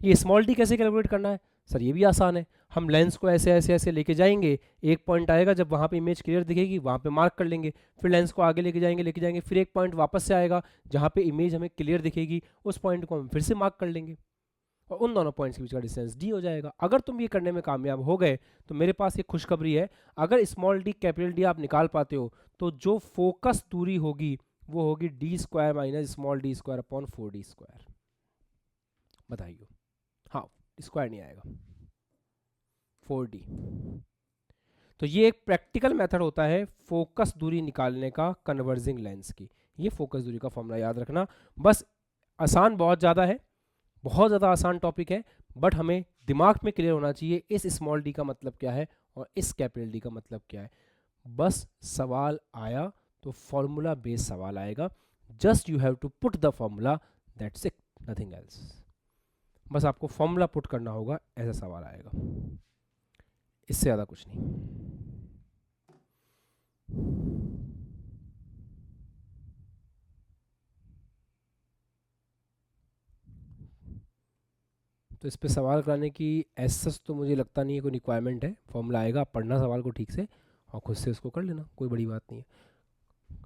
ये स्मॉल डी कैसे कैलकुलेट करना है सर, ये भी आसान है, हम लेंस को ऐसे ऐसे ऐसे लेके जाएंगे, एक पॉइंट आएगा जब वहाँ पे इमेज क्लियर दिखेगी वहाँ पे मार्क कर लेंगे, फिर लेंस को आगे लेके जाएंगे, फिर एक पॉइंट वापस से आएगा जहाँ पे इमेज हमें क्लियर दिखेगी, उस पॉइंट को हम फिर से मार्क कर लेंगे और उन दोनों पॉइंट्स के बीच का डिस्टेंस डी हो जाएगा। अगर तुम ये करने में कामयाब हो गए तो मेरे पास ये खुशखबरी है, अगर स्मॉल डी कैपिटल डी आप निकाल पाते हो तो जो फोकस दूरी होगी वो होगी D square minus small D square upon 4d square. बताइए, हाँ स्क्वायर नहीं आएगा, 4d। तो ये एक प्रैक्टिकल मेथड होता है फोकस दूरी निकालने का कन्वर्जिंग लेंस की। ये फोकस दूरी का फॉर्मूला याद रखना, बस आसान बहुत ज़्यादा है, बहुत ज़्यादा आसान टॉपिक है, बट हमें दिमाग में क्लियर होना चाहिए इस स्मॉल डी का मतलब क्या है और इस कैपिटल डी का मतलब क्या है। बस सवाल आया तो फॉर्मूला बेस्ड सवाल आएगा, just you have to put the formula, that's it, nothing else. बस आपको फॉर्मूला पुट करना होगा, ऐसा सवाल आएगा, इससे ज़्यादा कुछ नहीं। तो इस पे सवाल कराने की एसएस तो मुझे लगता नहीं है कोई रिक्वायरमेंट है, फॉर्मूला आएगा, पढ़ना सवाल को ठीक से और खुद से उसको कर लेना, कोई बड़ी बात नहीं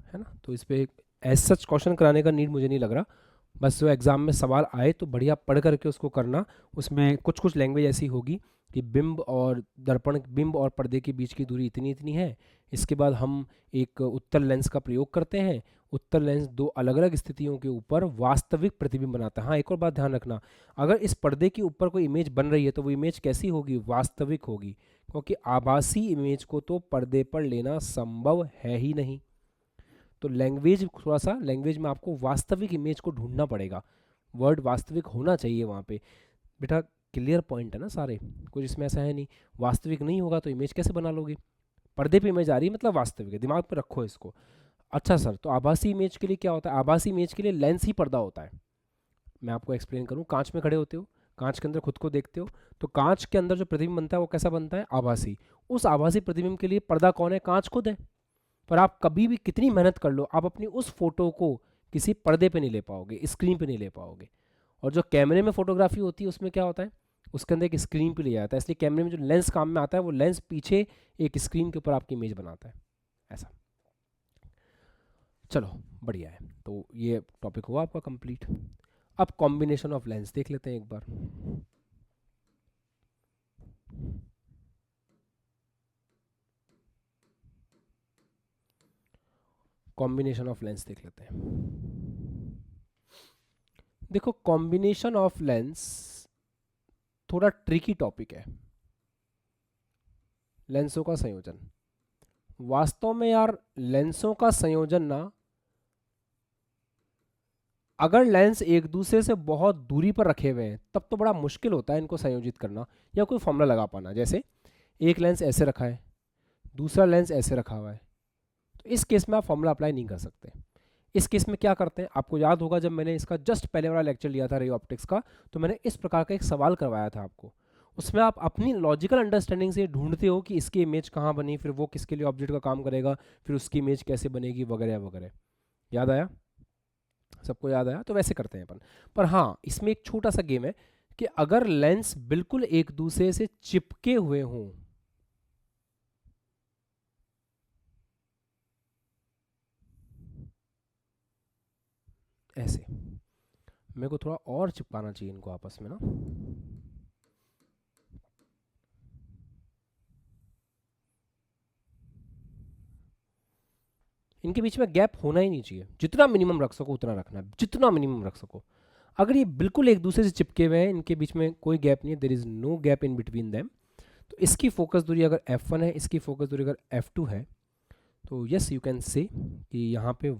है ना। तो इस पे एज सच क्वेश्चन कराने का नीड मुझे नहीं लग रहा, बस जो एग्ज़ाम में सवाल आए तो बढ़िया पढ़ करके उसको करना। उसमें कुछ कुछ लैंग्वेज ऐसी होगी कि बिंब और दर्पण, बिंब और पर्दे के बीच की दूरी इतनी इतनी है, इसके बाद हम एक उत्तल लेंस का प्रयोग करते हैं, उत्तल लेंस दो अलग अलग स्थितियों के ऊपर वास्तविक प्रतिबिंब बनाता है। हाँ एक और बात ध्यान रखना, अगर इस पर्दे के ऊपर कोई इमेज बन रही है तो वो इमेज कैसी होगी, वास्तविक होगी, क्योंकि आभासी इमेज को तो पर्दे पर लेना संभव है ही नहीं। तो लैंग्वेज, थोड़ा सा लैंग्वेज में आपको वास्तविक इमेज को ढूंढना पड़ेगा, वर्ड वास्तविक होना चाहिए वहाँ पे। बेटा क्लियर पॉइंट है ना सारे, कुछ इसमें ऐसा है नहीं, वास्तविक नहीं होगा तो इमेज कैसे बना लोगे, पर्दे पे इमेज आ रही है मतलब वास्तविक है, दिमाग पे रखो इसको। अच्छा सर, तो आभासी इमेज के लिए क्या होता है, आभासी इमेज के लिए लेंस ही पर्दा होता है। मैं आपको एक्सप्लेन करूँ, कांच में खड़े होते हो, कांच के अंदर खुद को देखते हो, तो कांच के अंदर जो प्रतिबिंब बनता है वो कैसा बनता है, आभासी। उस आभासी प्रतिबिंब के लिए पर्दा कौन है, कांच खुद है। पर आप कभी भी कितनी मेहनत कर लो, आप अपनी उस फोटो को किसी पर्दे पे नहीं ले पाओगे, स्क्रीन पे नहीं ले पाओगे। और जो कैमरे में फोटोग्राफी होती है उसमें क्या होता है, उसके अंदर एक स्क्रीन पे ले जाता है, इसलिए कैमरे में जो लेंस काम में आता है वो लेंस पीछे एक स्क्रीन के ऊपर आपकी इमेज बनाता है, ऐसा। चलो बढ़िया है, तो ये टॉपिक हुआ आपका कंप्लीट। अब कॉम्बिनेशन ऑफ लेंस देख लेते हैं एक बार। कॉम्बिनेशन ऑफ लेंस देख लेते हैं। देखो कॉम्बिनेशन ऑफ लेंस थोड़ा ट्रिकी टॉपिक है, लेंसों का संयोजन। वास्तव में यार लेंसों का संयोजन ना, अगर लेंस एक दूसरे से बहुत दूरी पर रखे हुए हैं तब तो बड़ा मुश्किल होता है इनको संयोजित करना या कोई फॉर्मूला लगा पाना। जैसे एक लेंस ऐसे रखा है, दूसरा लेंस ऐसे रखा हुआ है, तो इस केस में आप फॉर्मूला अप्लाई नहीं कर सकते। इस केस में क्या करते हैं, आपको याद होगा जब मैंने इसका जस्ट पहले वाला लेक्चर लिया था रे ऑप्टिक्स का, तो मैंने इस प्रकार का एक सवाल करवाया था आपको। उसमें आप अपनी लॉजिकल अंडरस्टैंडिंग से ढूंढते हो कि इसकी इमेज कहाँ बनी, फिर वो किसके लिए ऑब्जेक्ट का काम करेगा, फिर उसकी इमेज कैसे बनेगी, वगैरह वगैरह। याद आया, सबको याद आया, तो वैसे करते हैं अपन। पर हाँ इसमें एक छोटा सा गेम है कि अगर लेंस बिल्कुल एक दूसरे से चिपके हुए हों, ऐसे, मेरे को थोड़ा और चिपकाना चाहिए इनको आपस में ना, इनके बीच में गैप होना ही नहीं चाहिए, जितना मिनिमम रख सको उतना रखना है, जितना मिनिमम रख सको। अगर ये बिल्कुल एक दूसरे से चिपके हुए हैं, इनके बीच में कोई गैप नहीं है, there is no gap in between them, तो इसकी फोकस दूरी अगर f1 है, इसकी फोकस दूरी अगर f2 है, तो यस यू कैन से कि यहाँ पे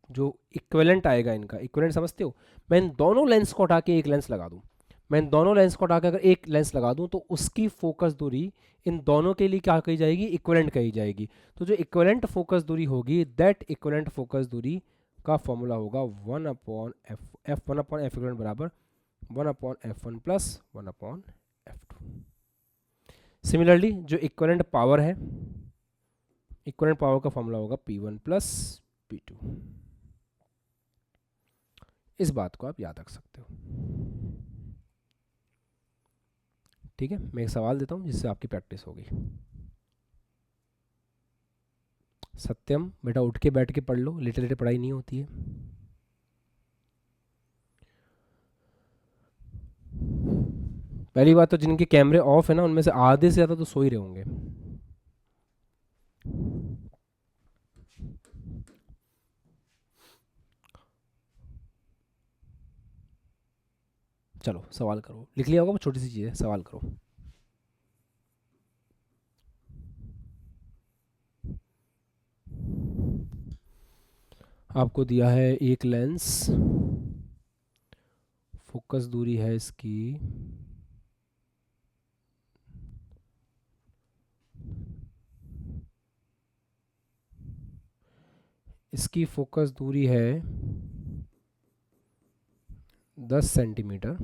जो इक्विवेलेंट आएगा, इनका इक्विवेलेंट समझते हो, मैं इन दोनों लेंस को हटा के एक लेंस लगा दूँ, मैं इन दोनों लेंस को हटा के अगर एक लेंस लगा दूँ, तो उसकी फोकस दूरी इन दोनों के लिए क्या कही जाएगी, इक्विवेलेंट कही जाएगी। तो जो इक्विवेलेंट फोकस दूरी होगी, दैट इक्विवेलेंट फोकस दूरी का फॉर्मूला होगा 1/f, f1/f इक्विवेलेंट बराबर 1/f1 प्लस 1/f2। सिमिलरली जो इक्विवेलेंट पावर है, इक्विवेलेंट पावर का फॉर्मूला होगा P1 प्लस P2। इस बात को आप याद रख सकते हो। ठीक है, मैं एक सवाल देता हूँ जिससे आपकी प्रैक्टिस होगी। सत्यम बेटा उठ के बैठ के पढ़ लो, लेटे लेटे पढ़ाई नहीं होती है। पहली बात तो जिनके कैमरे ऑफ है ना, उनमें से आधे से ज़्यादा तो सो ही रहे होंगे। चलो सवाल करो, लिख लिया होगा, वो छोटी सी चीज़ है, सवाल करो। आपको दिया है एक लेंस, फोकस दूरी है इसकी इसकी फोकस दूरी है 10 सेंटीमीटर,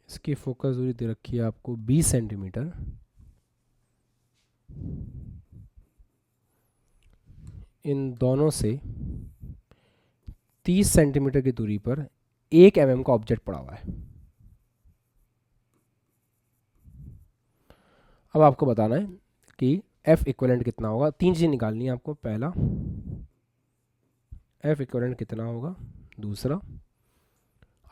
इसकी फोकस दूरी दे रखी है आपको 20 सेंटीमीटर, इन दोनों से 30 सेंटीमीटर की दूरी पर 1 mm का ऑब्जेक्ट पड़ा हुआ है। अब आपको बताना है कि F इक्विवेलेंट कितना होगा। तीन चीज़ें निकालनी है आपको। पहला, F इक्विवेलेंट कितना होगा। दूसरा,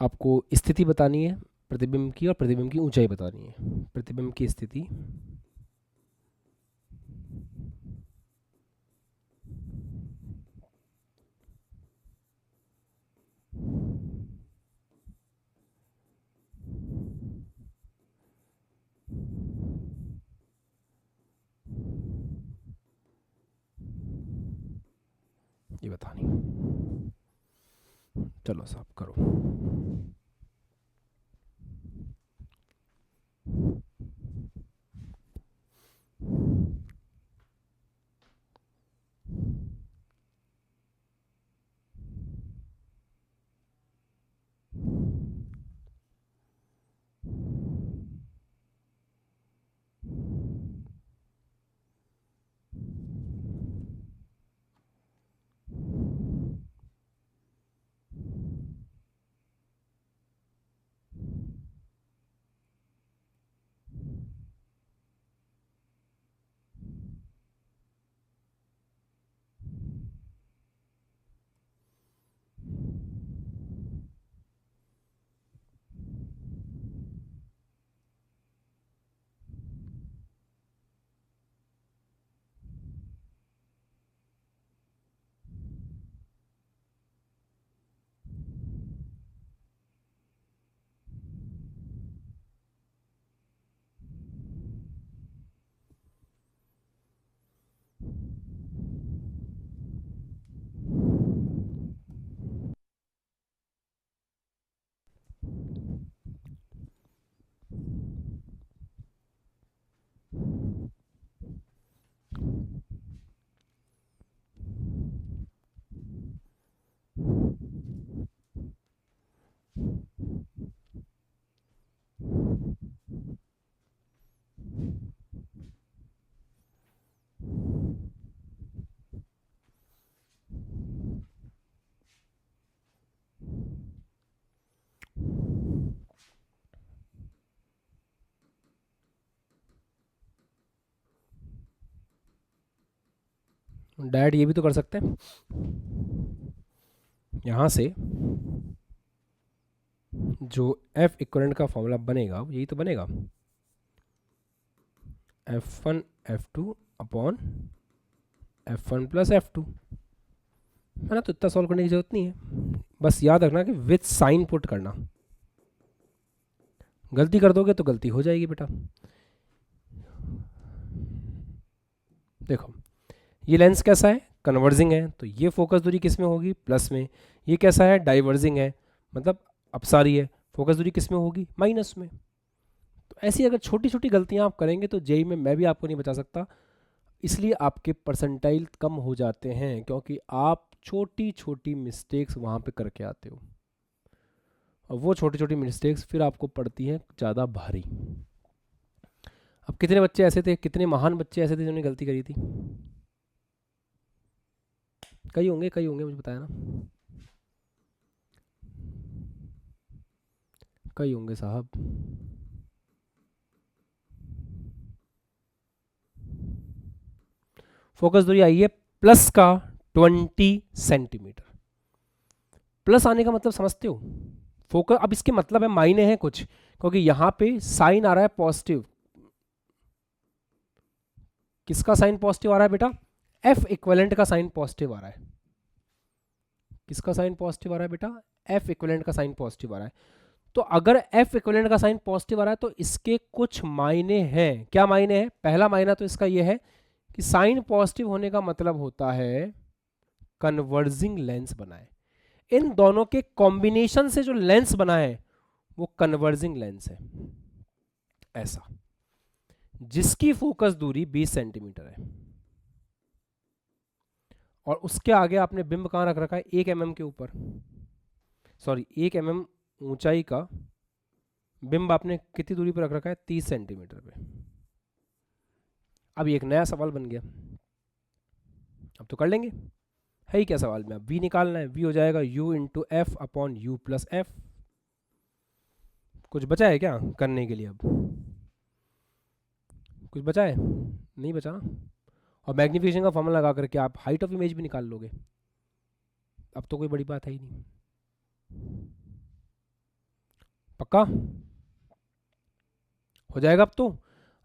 आपको स्थिति बतानी है प्रतिबिंब की, और प्रतिबिंब की ऊंचाई बतानी है। प्रतिबिंब की स्थिति, ये बतानी। चलो साहब करो। डैड ये भी तो कर सकते हैं, यहाँ से जो एफ इक्वलेंट का फॉर्मूला बनेगा यही तो बनेगा, F1 F2 upon F1 plus F2, है ना। तो इतना सॉल्व करने की जरूरत नहीं है, बस याद रखना कि विथ साइन पुट करना। गलती कर दोगे तो गलती हो जाएगी बेटा। देखो ये लेंस कैसा है, कन्वर्जिंग है, तो ये फोकस दूरी किस में होगी, प्लस में। ये कैसा है, डाइवर्जिंग है, मतलब अपसारी है, फोकस दूरी किस में होगी, माइनस में। तो ऐसी अगर छोटी छोटी गलतियां आप करेंगे तो जेई में मैं भी आपको नहीं बचा सकता, इसलिए आपके परसेंटाइल कम हो जाते हैं, क्योंकि आप छोटी छोटी मिस्टेक्स वहाँ पे करके आते हो, और वो छोटी छोटी मिस्टेक्स फिर आपको पड़ती हैं ज़्यादा भारी। अब कितने बच्चे ऐसे थे, कितने महान बच्चे ऐसे थे जिन्होंने गलती करी थी, कई होंगे मुझे बताया ना, कई होंगे साहब। फोकस दूरी आई है प्लस का 20 सेंटीमीटर। प्लस आने का मतलब समझते हो, फोकस, अब इसके मतलब है मायने हैं कुछ, क्योंकि यहां पे साइन आ रहा है पॉजिटिव। किसका साइन पॉजिटिव आ रहा है बेटा, एफ इक्विवेलेंट का साइन पॉजिटिव आ रहा है। किसका साइन पॉजिटिव आ रहा है बेटा, एफ इक्विवेलेंट का साइन पॉजिटिव आ रहा है। तो अगर एफ इक्विवेलेंट का साइन पॉजिटिव आ रहा है तो इसके कुछ मायने हैं। क्या मायने हैं, पहला मायना तो इसका यह है कि साइन पॉजिटिव होने का मतलब होता है कन्वर्जिंग लेंस बना है। इन दोनों के कॉम्बिनेशन से जो लेंस बना है वो कन्वर्जिंग लेंस है, ऐसा, जिसकी फोकस दूरी 20 सेंटीमीटर है, और उसके आगे आपने बिंब कहां रख रखा है, 1 mm के ऊपर, सॉरी 1 mm ऊंचाई का बिंब आपने कितनी दूरी पर रख रखा है, 30 सेंटीमीटर पे। अब एक नया सवाल बन गया, अब तो कर लेंगे, है ही क्या सवाल में, अब v निकालना है, v हो जाएगा u into F upon U plus F. कुछ बचा है क्या करने के लिए, अब कुछ बचा है, नहीं बचा ना। और मैग्नीफिकेशन का फॉर्मूला लगा करके आप हाइट ऑफ इमेज भी निकाल लोगे, अब तो कोई बड़ी बात है ही नहीं। पक्का हो जाएगा अब तो।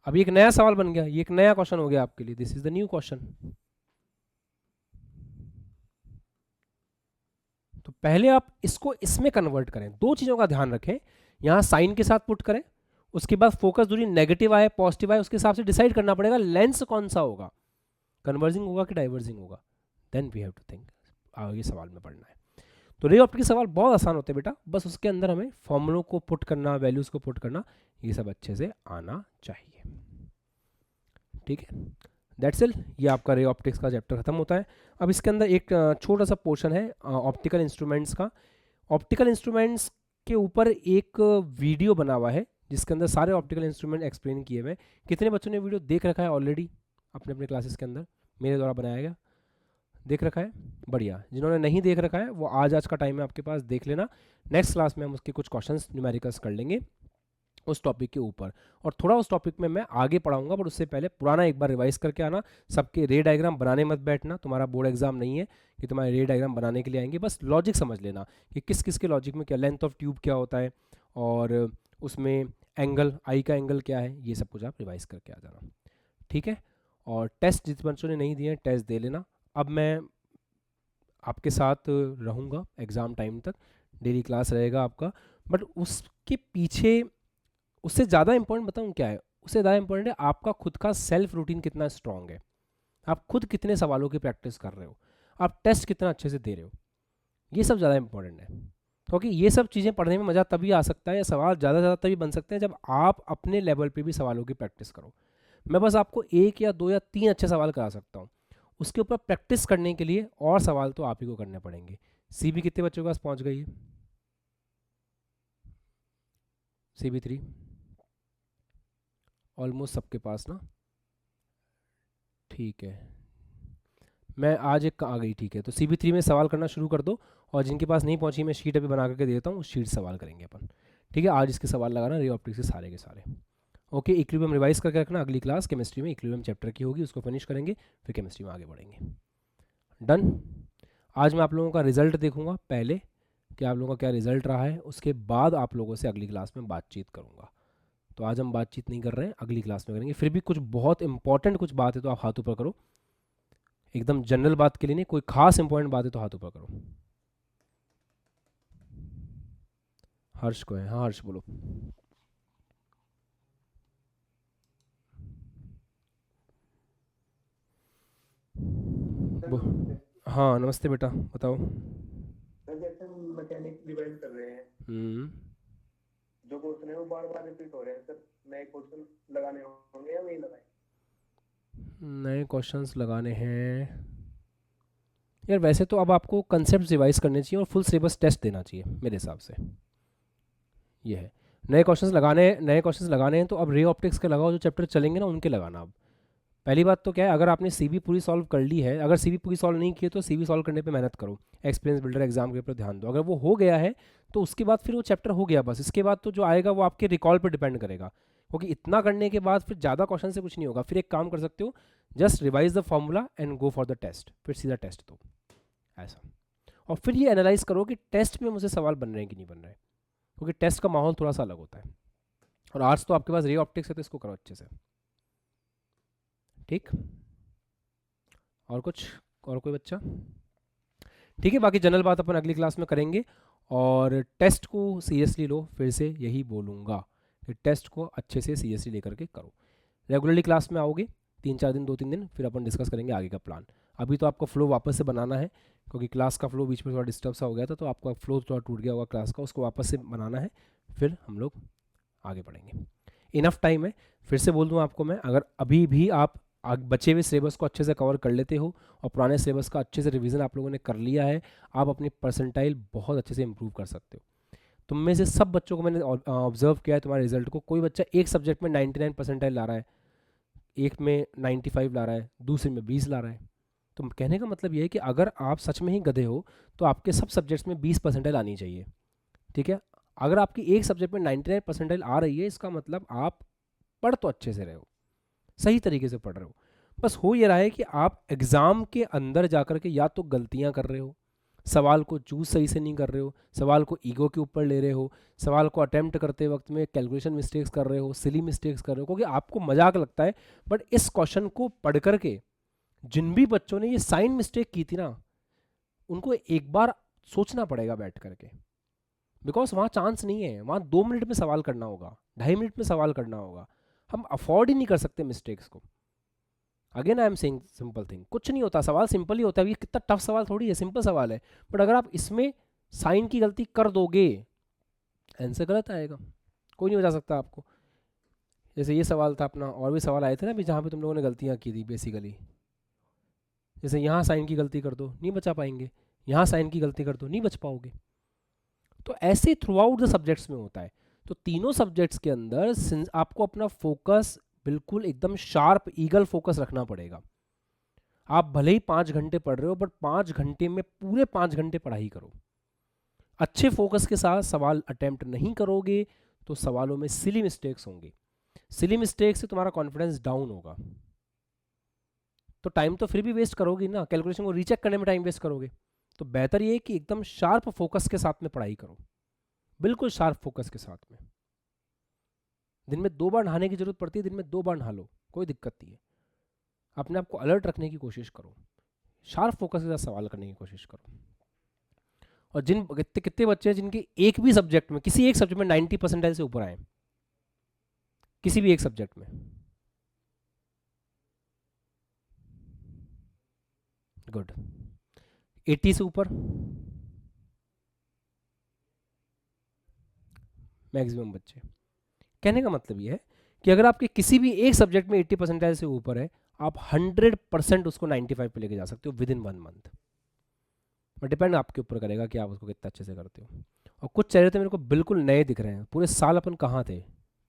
अभी एक नया सवाल बन गया, ये एक नया क्वेश्चन हो गया आपके लिए, this is the new question. तो पहले आप इसको इसमें कन्वर्ट करें, दो चीजों का ध्यान रखें, यहां साइन के साथ पुट करें, उसके बाद फोकस दूरी नेगेटिव आए पॉजिटिव आए उसके हिसाब से डिसाइड करना पड़ेगा लेंस कौन सा होगा, कन्वर्जिंग होगा कि डाइवर्जिंग होगा, then we have to think, आगे सवाल में पढ़ना है। तो रे ऑप्टिक के सवाल बहुत आसान होते हैं बेटा, बस उसके अंदर हमें फॉर्मूलों को पुट करना, वैल्यूज को पुट करना, ये सब अच्छे से आना चाहिए, ठीक है। दैट्स इट, ये आपका रे ऑप्टिक्स का चैप्टर खत्म होता है। अब इसके अंदर एक छोटा सा पोर्शन है ऑप्टिकल इंस्ट्रूमेंट्स का। ऑप्टिकल इंस्ट्रूमेंट्स के ऊपर एक वीडियो बना हुआ है जिसके अंदर सारे ऑप्टिकल इंस्ट्रूमेंट एक्सप्लेन किए हुए हैं। कितने बच्चों ने वीडियो देख रखा है ऑलरेडी अपने अपने क्लासेस के अंदर, मेरे द्वारा बनाया गया, देख रखा है, बढ़िया। जिन्होंने नहीं देख रखा है वो आज का टाइम है आपके पास, देख लेना। नेक्स्ट क्लास में हम उसके कुछ क्वेश्चंस न्यूमेरिकल्स कर लेंगे उस टॉपिक के ऊपर, और थोड़ा उस टॉपिक में मैं आगे पढ़ाऊंगा, पर उससे पहले पुराना एक बार रिवाइज करके आना। सबके रे डायग्राम बनाने मत बैठना, तुम्हारा बोर्ड एग्जाम नहीं है कि तुम्हारे रे डायग्राम बनाने के लिए आएंगे, बस लॉजिक समझ लेना कि किस किस के लॉजिक में क्या, लेंथ ऑफ ट्यूब क्या होता है, और उसमें एंगल, आई का एंगल क्या है, ये सब कुछ आप रिवाइज करके आ जाना, ठीक है। और टेस्ट जिस बच्चों ने नहीं दिए टेस्ट दे लेना। अब मैं आपके साथ रहूँगा एग्ज़ाम टाइम तक, डेली क्लास रहेगा आपका, बट उसके पीछे उससे ज़्यादा इंपॉर्टेंट बताऊँ क्या है, उससे ज़्यादा इंपॉर्टेंट है आपका खुद का सेल्फ रूटीन कितना स्ट्रांग है, आप खुद कितने सवालों की प्रैक्टिस कर रहे हो, आप टेस्ट कितना अच्छे से दे रहे हो, ये सब ज़्यादा इंपॉर्टेंट है। क्योंकि ये सब चीज़ें पढ़ने में मज़ा तभी आ सकता है, या सवाल ज़्यादा से ज़्यादा तभी बन सकते हैं जब आप अपने लेवल पे भी सवालों की प्रैक्टिस करो। मैं बस आपको 1 या 2 या 3 अच्छे सवाल करा सकता हूँ, उसके ऊपर प्रैक्टिस करने के लिए और सवाल तो आप ही को करने पड़ेंगे। CB कितने बच्चों के पास पहुँच गई है, CB3 ऑलमोस्ट सबके पास ना, ठीक है, मैं आज एक आ गई, ठीक है। तो CB3 में सवाल करना शुरू कर दो, और जिनके पास नहीं पहुंची मैं शीट अभी बना करके दे देता हूँ, उस शीट सवाल करेंगे अपन, ठीक है। आज इसके सवाल लगाना रे ऑप्टिक्स से सारे के सारे, ओके। इक्विलिब्रियम रिवाइज करके रखना, अगली क्लास केमिस्ट्री में इक्विलिब्रियम चैप्टर की होगी, उसको फिनिश करेंगे, फिर केमिस्ट्री में आगे बढ़ेंगे। डन। आज मैं आप लोगों का रिजल्ट देखूंगा पहले, कि आप लोगों का क्या रिजल्ट रहा है, उसके बाद आप लोगों से अगली क्लास में बातचीत करूँगा। तो आज हम बातचीत नहीं कर रहे हैं, अगली क्लास में करेंगे। फिर भी कुछ बहुत इंपॉर्टेंट कुछ बात है तो आप हाथ ऊपर करो, एकदम जनरल बात के लिए नहीं, कोई खास इंपॉर्टेंट बात है तो हाथ ऊपर करो। हर्ष को है, हाँ हर्ष बोलो। सर वो नमस्ते। हाँ नमस्ते बेटा, बताओ। सर जैसे हम मैकेनिक रिवाइज कर रहे हैं, हम्म, जो क्वेश्चन है वो बार बार रिपीट हो रहे हैं सर, नए क्वेश्चन लगाने होंगे या वही लगाए? नए क्वेश्चंस लगाने हैं यार। वैसे तो अब आपको कंसेप्ट रिवाइज करने चाहिए और फुल सिलेबस टेस्ट देना चाहिए मेरे हिसाब से। ये है, नए क्वेश्चंस लगाने हैं तो अब रे ऑप्टिक्स के लगाओ, जो चैप्टर चलेंगे ना उनके लगाना। अब पहली बात तो क्या है, अगर आपने सीबी पूरी सॉल्व कर ली है, अगर सीबी पूरी सॉल्व नहीं की है तो सीबी सॉल्व करने पे मेहनत करो, एक्सपीरियंस बिल्डर एग्जाम के ऊपर ध्यान दो। अगर वो हो गया है तो उसके बाद फिर वो चैप्टर हो गया बस, इसके बाद तो जो आएगा वो आपके रिकॉल पर डिपेंड करेगा, क्योंकि इतना करने के बाद फिर ज़्यादा क्वेश्चन से कुछ नहीं होगा। फिर एक काम कर सकते हो, just revise the formula and go for the test, फिर सीधा टेस्ट दो ऐसा। और फिर ये एनालाइज करो कि टेस्ट में मुझे सवाल बन रहे हैं कि नहीं बन रहे हैं, क्योंकि टेस्ट का माहौल थोड़ा सा अलग होता है। और आज तो आपके पास रे ऑप्टिक्स है तो इसको करो अच्छे से, ठीक। और कुछ, और कोई बच्चा? ठीक है, बाकी जनरल बात अपन अगली क्लास में करेंगे। और टेस्ट को सीरियसली लो, फिर से यही बोलूँगा कि टेस्ट को अच्छे से सीरियसली लेकर के करो। रेगुलरली क्लास में आओगे 3-4 दिन, 2-3 दिन, फिर अपन डिस्कस करेंगे आगे का प्लान। अभी तो आपको फ्लो वापस से बनाना है, क्योंकि क्लास का फ्लो बीच में थोड़ा डिस्टर्ब सा हो गया था, तो आपका फ्लो थोड़ा टूट गया होगा क्लास का, उसको वापस से बनाना है, फिर हम लोग आगे बढ़ेंगे। इनफ टाइम है, फिर से बोल दूँ आपको मैं, अगर अभी भी आप बचे हुए सिलेबस को अच्छे से कवर कर लेते हो और पुराने सिलेबस का अच्छे से रिवीजन आप लोगों ने कर लिया है, आप अपनी परसेंटाइल बहुत अच्छे से इंप्रूव कर सकते हो। तुम में से सब बच्चों को मैंने ऑब्जर्व किया है, तुम्हारे रिजल्ट को, कोई बच्चा एक सब्जेक्ट में 99 परसेंटाइल ला रहा है, एक में 95 ला रहा है, दूसरे में 20 ला रहा है। तो कहने का मतलब ये है कि अगर आप सच में ही गधे हो तो आपके सब सब्जेक्ट्स में 20 परसेंटाइल आनी चाहिए, ठीक है। अगर आपकी एक सब्जेक्ट में 99 परसेंटाइल आ रही है, इसका मतलब आप पढ़ तो अच्छे से रहे हो, सही तरीके से पढ़ रहे हो। बस हो ये रहा है कि आप एग्ज़ाम के अंदर जाकर के या तो गलतियां कर रहे हो, सवाल को चूज सही से नहीं कर रहे हो, सवाल को ईगो के ऊपर ले रहे हो, सवाल को अटेम्प्ट करते वक्त में कैलकुलेशन मिस्टेक्स कर रहे हो, सिली मिस्टेक्स कर रहे हो, क्योंकि आपको मजाक लगता है। बट इस क्वेश्चन को पढ़ करके जिन भी बच्चों ने ये साइन मिस्टेक की थी ना, उनको एक बार सोचना पड़ेगा बैठ करके, बिकॉज वहाँ चांस नहीं है। वहाँ 2 मिनट में सवाल करना होगा, 2.5 मिनट में सवाल करना होगा। हम अफोर्ड ही नहीं कर सकते मिस्टेक्स को। Again I am saying simple thing, कुछ नहीं होता, सवाल सिंपल ही होता है। ये कितना टफ सवाल थोड़ी है, सिंपल सवाल है। बट अगर आप इसमें साइन की गलती कर दोगे, आंसर गलत आएगा, कोई नहीं बचा सकता आपको। जैसे ये सवाल था अपना, और भी सवाल आए थे ना अभी जहाँ पे तुम लोगों ने गलतियाँ की थी बेसिकली। जैसे यहाँ साइन की गलती कर दो, नहीं बचा पाएंगे, यहाँ साइन की गलती कर दो, नहीं बच पाओगे। तो ऐसे थ्रू आउट द सब्जेक्ट्स में होता है। तो तीनों सब्जेक्ट्स के अंदर आपको अपना फोकस बिल्कुल एकदम शार्प ईगल फोकस रखना पड़ेगा। आप भले ही 5 घंटे पढ़ रहे हो, बट 5 घंटे में पूरे 5 घंटे पढ़ाई करो। अच्छे फोकस के साथ सवाल अटेम्प्ट नहीं करोगे तो सवालों में सिली मिस्टेक्स होंगे, सिली मिस्टेक से तुम्हारा कॉन्फिडेंस डाउन होगा, तो टाइम तो फिर भी वेस्ट करोगे ना, कैलकुलेशन को रीचेक करने में टाइम वेस्ट करोगे। तो बेहतर ये है कि एकदम शार्प फोकस के साथ में पढ़ाई करो, बिल्कुल शार्प फोकस के साथ में। दिन में 2 बार नहाने की जरूरत पड़ती है, दिन में 2 बार नहा लो, कोई दिक्कत नहीं है। अपने आप को अलर्ट रखने की कोशिश करो, शार्प फोकस के साथ सवाल करने की कोशिश करो। और जिन कितने कितने बच्चे हैं जिनके एक भी सब्जेक्ट में, किसी एक सब्जेक्ट में 90 परसेंटाइल से ऊपर आए, किसी भी एक सब्जेक्ट में? गुड। 80 से ऊपर मैक्सिमम बच्चे। कहने का मतलब ये है कि अगर आपके किसी भी एक सब्जेक्ट में 80 परसेंटाइल से ऊपर है, आप 100% उसको 95 पे लेके जा सकते हो with in 1 month. But depend आपके ऊपर करेगा कि आप उसको कितना अच्छे से करते हो। और कुछ चेहरे तो मेरे को बिल्कुल नए दिख रहे हैं, पूरे साल अपन कहाँ थे,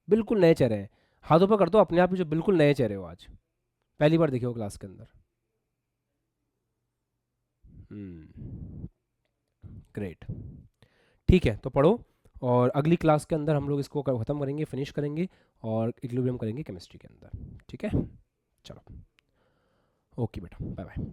बिल्कुल नए चेहरे हैं। हाथों पर कर दो अपने आप ही जो बिल्कुल नए चेहरे हो, आज पहली बार दिखे हो क्लास के अंदर। ग्रेट, ठीक है, तो पढ़ो। और अगली क्लास के अंदर हम लोग इसको ख़त्म करेंगे, फिनिश करेंगे और इक्विलिब्रियम करेंगे केमिस्ट्री के अंदर, ठीक है। चलो, ओके बेटा, बाय बाय।